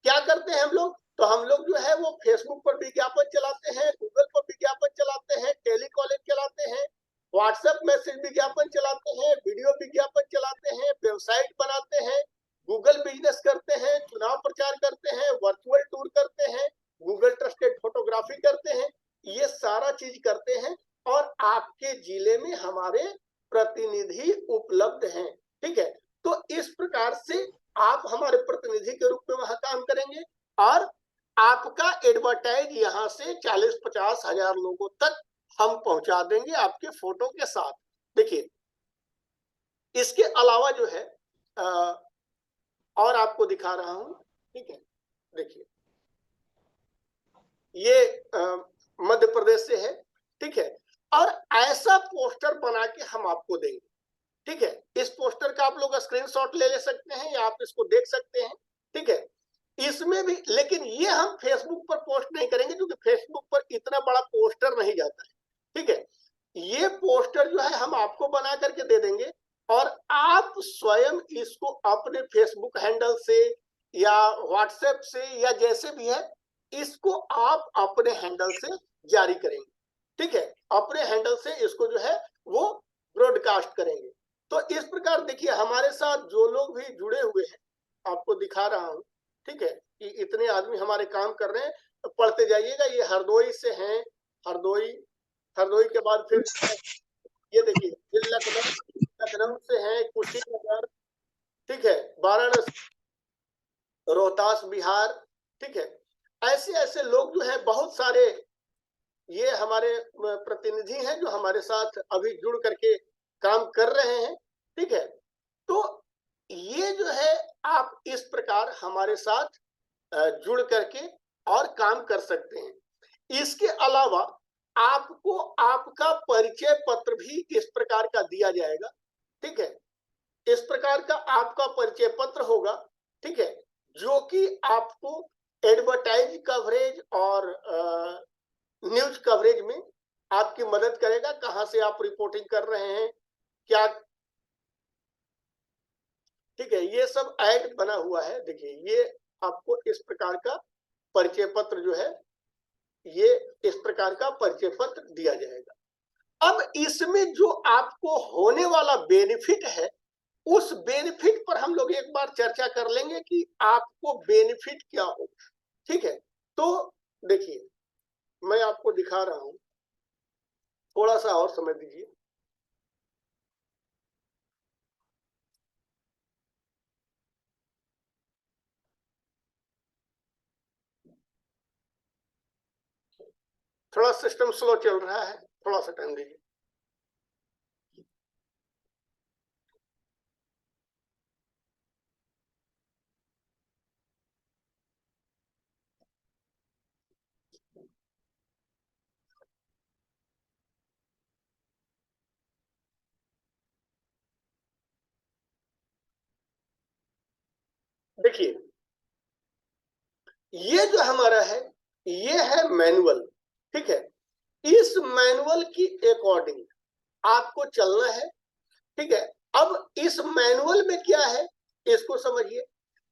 क्या करते हैं हम लोग, तो हम लोग जो है वो फेसबुक पर विज्ञापन चलाते हैं, गूगल पर विज्ञापन चलाते हैं, टेलीकॉलिंग चलाते हैं, व्हाट्सएप मैसेज विज्ञापन चलाते हैं, वीडियो विज्ञापन चलाते हैं, वेबसाइट बनाते हैं, गूगल बिजनेस करते हैं, चुनाव प्रचार करते हैं, वर्चुअल टूर करते हैं, गूगल ट्रस्टेड फोटोग्राफी करते हैं, ये सारा चीज करते हैं। और आपके जिले में हमारे प्रतिनिधि उपलब्ध हैं, ठीक है। तो इस प्रकार से आप हमारे प्रतिनिधि के रूप में वहां काम करेंगे और आपका एडवर्टाइज यहां से 40-50 हजार लोगों तक हम पहुंचा देंगे आपके फोटो के साथ। देखिए, इसके अलावा जो है और आपको दिखा रहा हूं, ठीक है। देखिए, ये मध्य प्रदेश से है, ठीक है। और ऐसा पोस्टर बना के हम आपको देंगे, ठीक है। इस पोस्टर का आप लोग स्क्रीनशॉट ले सकते हैं या आप इसको देख सकते हैं, ठीक है। इसमें भी, लेकिन ये हम फेसबुक पर पोस्ट नहीं करेंगे क्योंकि फेसबुक पर इतना बड़ा पोस्टर नहीं जाता है, ठीक है। ये पोस्टर जो है हम आपको बना करके दे देंगे और आप स्वयं इसको अपने फेसबुक हैंडल से या व्हाट्सएप से या जैसे भी है, इसको आप अपने हैंडल से जारी करेंगे, ठीक है। अपने हैंडल से इसको जो है वो ब्रॉडकास्ट करेंगे। तो इस प्रकार देखिए, हमारे साथ जो लोग भी जुड़े हुए हैं, आपको दिखा रहा हूं, ठीक है, कि इतने आदमी हमारे काम कर रहे हैं। तो पढ़ते जाइएगा, ये हरदोई से हैं, हरदोई, हरदोई के बाद फिर ये देखिए लखनऊ, लखनऊ से हैं, कुशीनगर, ठीक है, वाराणसी, रोहतास बिहार, ठीक है। ऐसे ऐसे लोग जो है बहुत सारे, ये हमारे प्रतिनिधि हैं जो हमारे साथ अभी जुड़ करके काम कर रहे हैं, ठीक है। तो ये जो है, आप इस प्रकार हमारे साथ जुड़ करके और काम कर सकते हैं। इसके अलावा आपको आपका परिचय पत्र भी इस प्रकार का दिया जाएगा, ठीक है। इस प्रकार का आपका परिचय पत्र होगा, ठीक है, जो कि आपको एडवर्टाइज कवरेज और न्यूज कवरेज में आपकी मदद करेगा। कहां से आप रिपोर्टिंग कर रहे हैं, क्या, ठीक है, ये सब ऐड बना हुआ है। देखिए, ये आपको इस प्रकार का परिचय पत्र जो है, ये इस प्रकार का परिचय पत्र दिया जाएगा। अब इसमें जो आपको होने वाला बेनिफिट है, उस बेनिफिट पर हम लोग एक बार चर्चा कर लेंगे कि आपको बेनिफिट क्या हो, ठीक है। तो देखिए, मैं आपको दिखा रहा हूं, थोड़ा सा और समय दीजिए। थोड़ा सिस्टम स्लो चल रहा है, थोड़ा सा टाइम दीजिए। देखिए, ये जो हमारा है ये है मैनुअल, ठीक है। इस मैनुअल की अकॉर्डिंग आपको चलना है, ठीक है। अब इस मैनुअल में क्या है इसको समझिए।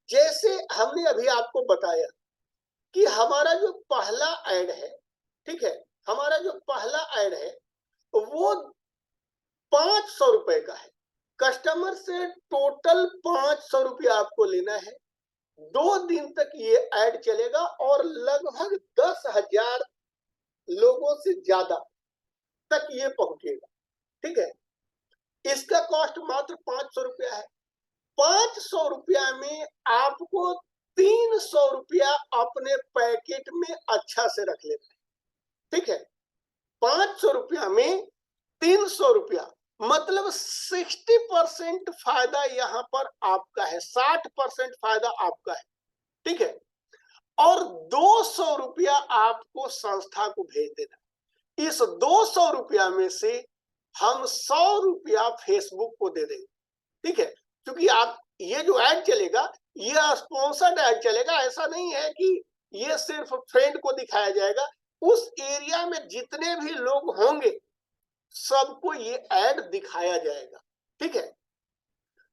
जैसे हमने अभी आपको बताया कि हमारा जो पहला ऐड है, ठीक है, हमारा जो पहला ऐड है वो 500 रुपए का है। कस्टमर से टोटल 500 रुपया आपको लेना है। 2 दिन तक ये ऐड चलेगा और लगभग 10,000 लोगों से ज्यादा तक ये पहुंचेगा, ठीक है। इसका कॉस्ट मात्र 500 रुपया है। 500 रुपया में आपको 300 रुपया अपने पैकेट में अच्छा से रख लेना है, ठीक है। 500 रुपया में 300 रुपया मतलब 60% फायदा यहां पर आपका है, 60% फायदा आपका है, ठीक है। और 200 रुपया आपको संस्था को भेज देना। इस 200 रुपया में से हम 100 रुपया फेसबुक को दे देंगे, ठीक है। क्योंकि आप ये जो ऐड चलेगा ये स्पॉन्सर्ड ऐड चलेगा, ऐसा नहीं है कि ये सिर्फ फ्रेंड को दिखाया जाएगा। उस एरिया में जितने भी लोग होंगे सबको ये ऐड दिखाया जाएगा, ठीक है।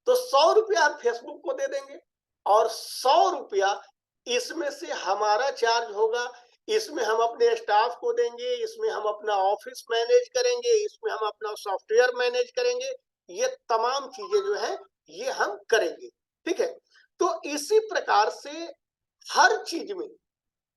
तो 100 रुपया हम फेसबुक को दे देंगे और 100 रुपया इसमें से हमारा चार्ज होगा। इसमें हम अपने स्टाफ को देंगे, इसमें हम अपना ऑफिस मैनेज करेंगे, इसमें हम अपना सॉफ्टवेयर मैनेज करेंगे। ये तमाम चीजें जो है ये हम करेंगे, ठीक है। तो इसी प्रकार से हर चीज में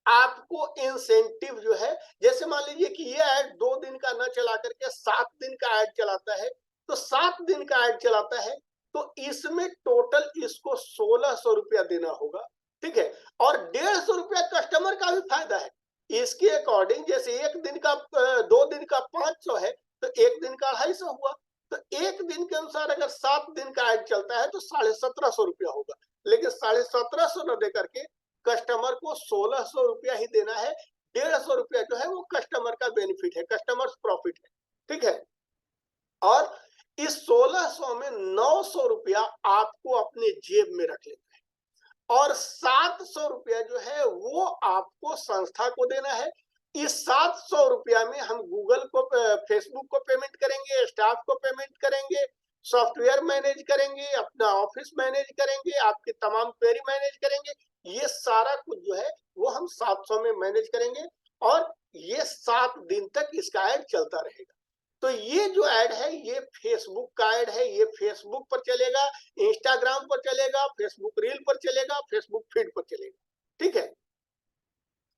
आपको इंसेंटिव जो है, जैसे मान लीजिए कि ये ऐड 2 दिन का ना चला करके 7 दिन का ऐड चलाता है, तो 7 दिन का ऐड चलाता है तो इसमें टोटल इसको 1600 रुपया देना होगा, ठीक है। और 150 रुपया कस्टमर का भी फायदा है। इसके अकॉर्डिंग जैसे 1 दिन का 2 दिन का 500 है तो 1 दिन का 250 हुआ। तो 1 दिन के अनुसार अगर 7 दिन का ऐड चलता है तो 1750 रुपया होगा। लेकिन 1750 न दे करके कस्टमर को 1600 रुपया ही देना है। 150 रुपया जो है वो कस्टमर का बेनिफिट है, कस्टमर प्रॉफिट है, ठीक है। और इस 1600 में 900 रुपया आपको अपने जेब में रख लेना है और 700 रुपया जो है वो आपको संस्था को देना है। इस 700 रुपया में हम गूगल को, फेसबुक को पेमेंट करेंगे, स्टाफ को पेमेंट करेंगे, सॉफ्टवेयर मैनेज करेंगे, अपना ऑफिस मैनेज करेंगे, आपकी तमाम क्वेरी मैनेज करेंगे। ये सारा कुछ जो है वो हम 700 में मैनेज करेंगे और ये 7 दिन तक इसका ऐड चलता रहेगा। तो ये जो ऐड है ये फेसबुक का ऐड है, ये फेसबुक पर चलेगा, इंस्टाग्राम पर चलेगा, फेसबुक रील पर चलेगा, फेसबुक फीड पर चलेगा, ठीक है।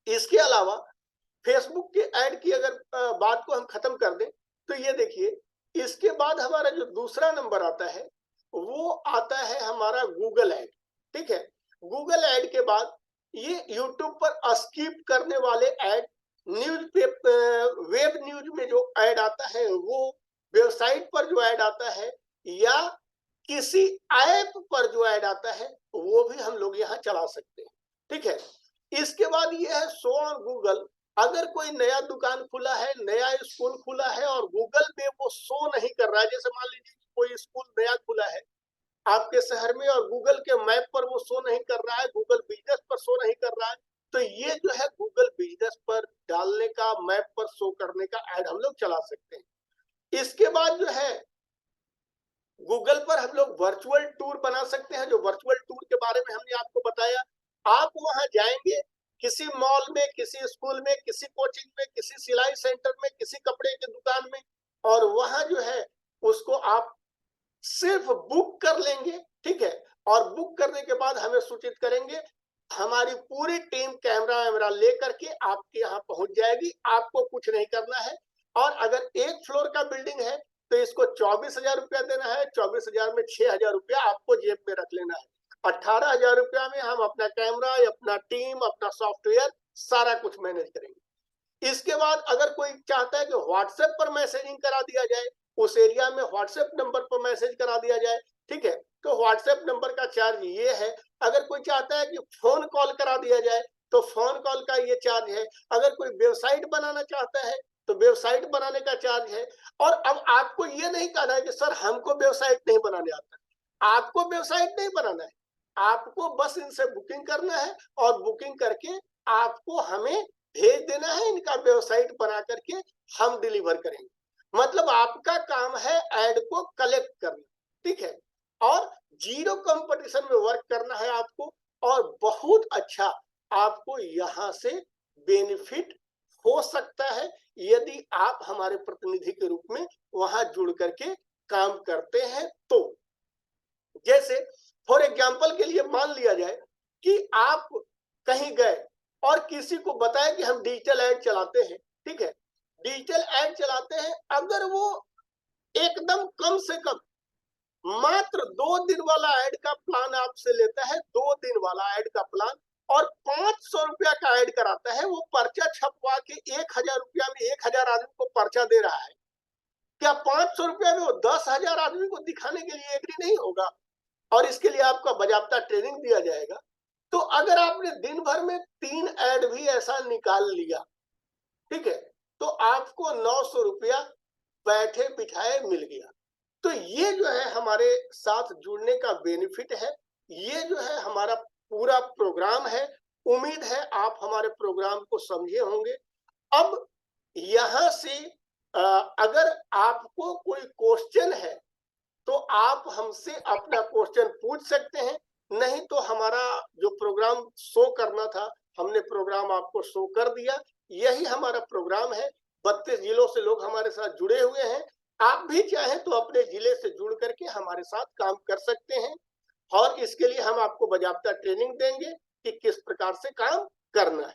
इसके अलावा फेसबुक के ऐड की अगर बात को हम खत्म कर दें तो ये देखिए, इसके बाद हमारा जो दूसरा नंबर आता है वो आता है हमारा गूगल ऐड, ठीक है। गूगल ऐड के बाद ये यूट्यूब पर स्किप करने वाले add, news paper, web news में जो ऐड आता है वो, वेबसाइट पर जो ऐड आता है या किसी ऐप पर जो ऐड आता है वो भी हम लोग यहाँ चला सकते हैं, ठीक है। इसके बाद ये है शो ऑन गूगल। अगर कोई नया दुकान खुला है, नया स्कूल खुला है और गूगल पे वो शो नहीं कर रहा है, जैसे मान लीजिए कोई स्कूल नया खुला है आपके शहर में और गूगल के मैप पर वो शो नहीं कर रहा है, गूगल बिजनेस पर शो नहीं कर रहा है, तो ये जो है गूगल बिजनेस पर डालने का, मैप पर शो करने का ऐड हम लोग चला सकते हैं। इसके बाद जो है गूगल पर हम लोग वर्चुअल टूर बना सकते हैं, जो वर्चुअल टूर के बारे में हमने आपको बताया। आप वहां जाएंगे किसी मॉल में, किसी स्कूल में, किसी कोचिंग में, किसी सिलाई सेंटर में, किसी कपड़े की दुकान में, और वहां जो है उसको आप सिर्फ बुक कर लेंगे, ठीक है। और बुक करने के बाद हमें सूचित करेंगे, हमारी पूरी टीम कैमरा वैमरा लेकर के आपके यहाँ पहुंच जाएगी, आपको कुछ नहीं करना है। और अगर 1 फ्लोर का बिल्डिंग है तो इसको 24,000 रुपया देना है, 24,000 में 6,000 रुपया आपको जेब में रख लेना है। 18,000 रुपया में हम अपना कैमरा, अपना टीम, अपना सॉफ्टवेयर सारा कुछ मैनेज करेंगे। इसके बाद अगर कोई चाहता है कि व्हाट्सएप पर मैसेजिंग करा दिया जाए, उस एरिया में व्हाट्सएप नंबर पर मैसेज करा दिया जाए, ठीक है, तो व्हाट्सएप नंबर का चार्ज ये है। अगर कोई चाहता है कि फोन कॉल करा दिया जाए तो फोन कॉल का ये चार्ज है। अगर कोई वेबसाइट बनाना चाहता है तो वेबसाइट बनाने का चार्ज है। और अब आपको ये नहीं कहना है कि सर हमको वेबसाइट नहीं बनाने आता, आपको वेबसाइट नहीं बनाना है, आपको बस इनसे बुकिंग करना है और बुकिंग करके आपको हमें भेज देना है, इनका वेबसाइट बना करके हम डिलीवर करेंगे। मतलब आपका काम है ऐड को कलेक्ट करना, ठीक है, और जीरो कंपटीशन में वर्क करना है आपको, और बहुत अच्छा आपको यहां से बेनिफिट हो सकता है यदि आप हमारे प्रतिनिधि के रूप में वहां जुड़ करके काम करते हैं। तो जैसे फॉर एग्जाम्पल के लिए मान लिया जाए कि आप कहीं गए और किसी को बताया कि हम डिजिटल ऐड चलाते हैं, ठीक है, डिजिटल ऐड चलाते हैं, अगर वो एकदम कम से कम मात्र 2 दिन वाला ऐड का प्लान आपसे लेता है, 2 दिन वाला ऐड का प्लान, और 500 रुपया का ऐड कराता है, वो पर्चा छपवा के 1000 रुपया में 1000 आदमी को पर्चा दे रहा है, क्या 500 रुपया में वो 10,000 आदमी को दिखाने के लिए एग्री नहीं होगा? और इसके लिए आपका बाजाबता ट्रेनिंग दिया जाएगा। तो अगर आपने दिन भर में 3 ऐड भी ऐसा निकाल लिया, ठीक है, तो आपको 900 रुपया बैठे बिठाए मिल गया। तो ये जो है हमारे साथ जुड़ने का बेनिफिट है, ये जो है हमारा पूरा प्रोग्राम है। उम्मीद है आप हमारे प्रोग्राम को समझे होंगे। अब यहां से अगर आपको कोई क्वेश्चन है तो आप हमसे अपना क्वेश्चन पूछ सकते हैं, नहीं तो हमारा जो प्रोग्राम शो करना था हमने प्रोग्राम आपको शो कर दिया। यही हमारा प्रोग्राम है। 32 जिलों से लोग हमारे साथ जुड़े हुए हैं। आप भी चाहें तो अपने जिले से जुड़ करके हमारे साथ काम कर सकते हैं, और इसके लिए हम आपको बाजाबता ट्रेनिंग देंगे कि किस प्रकार से काम करना है।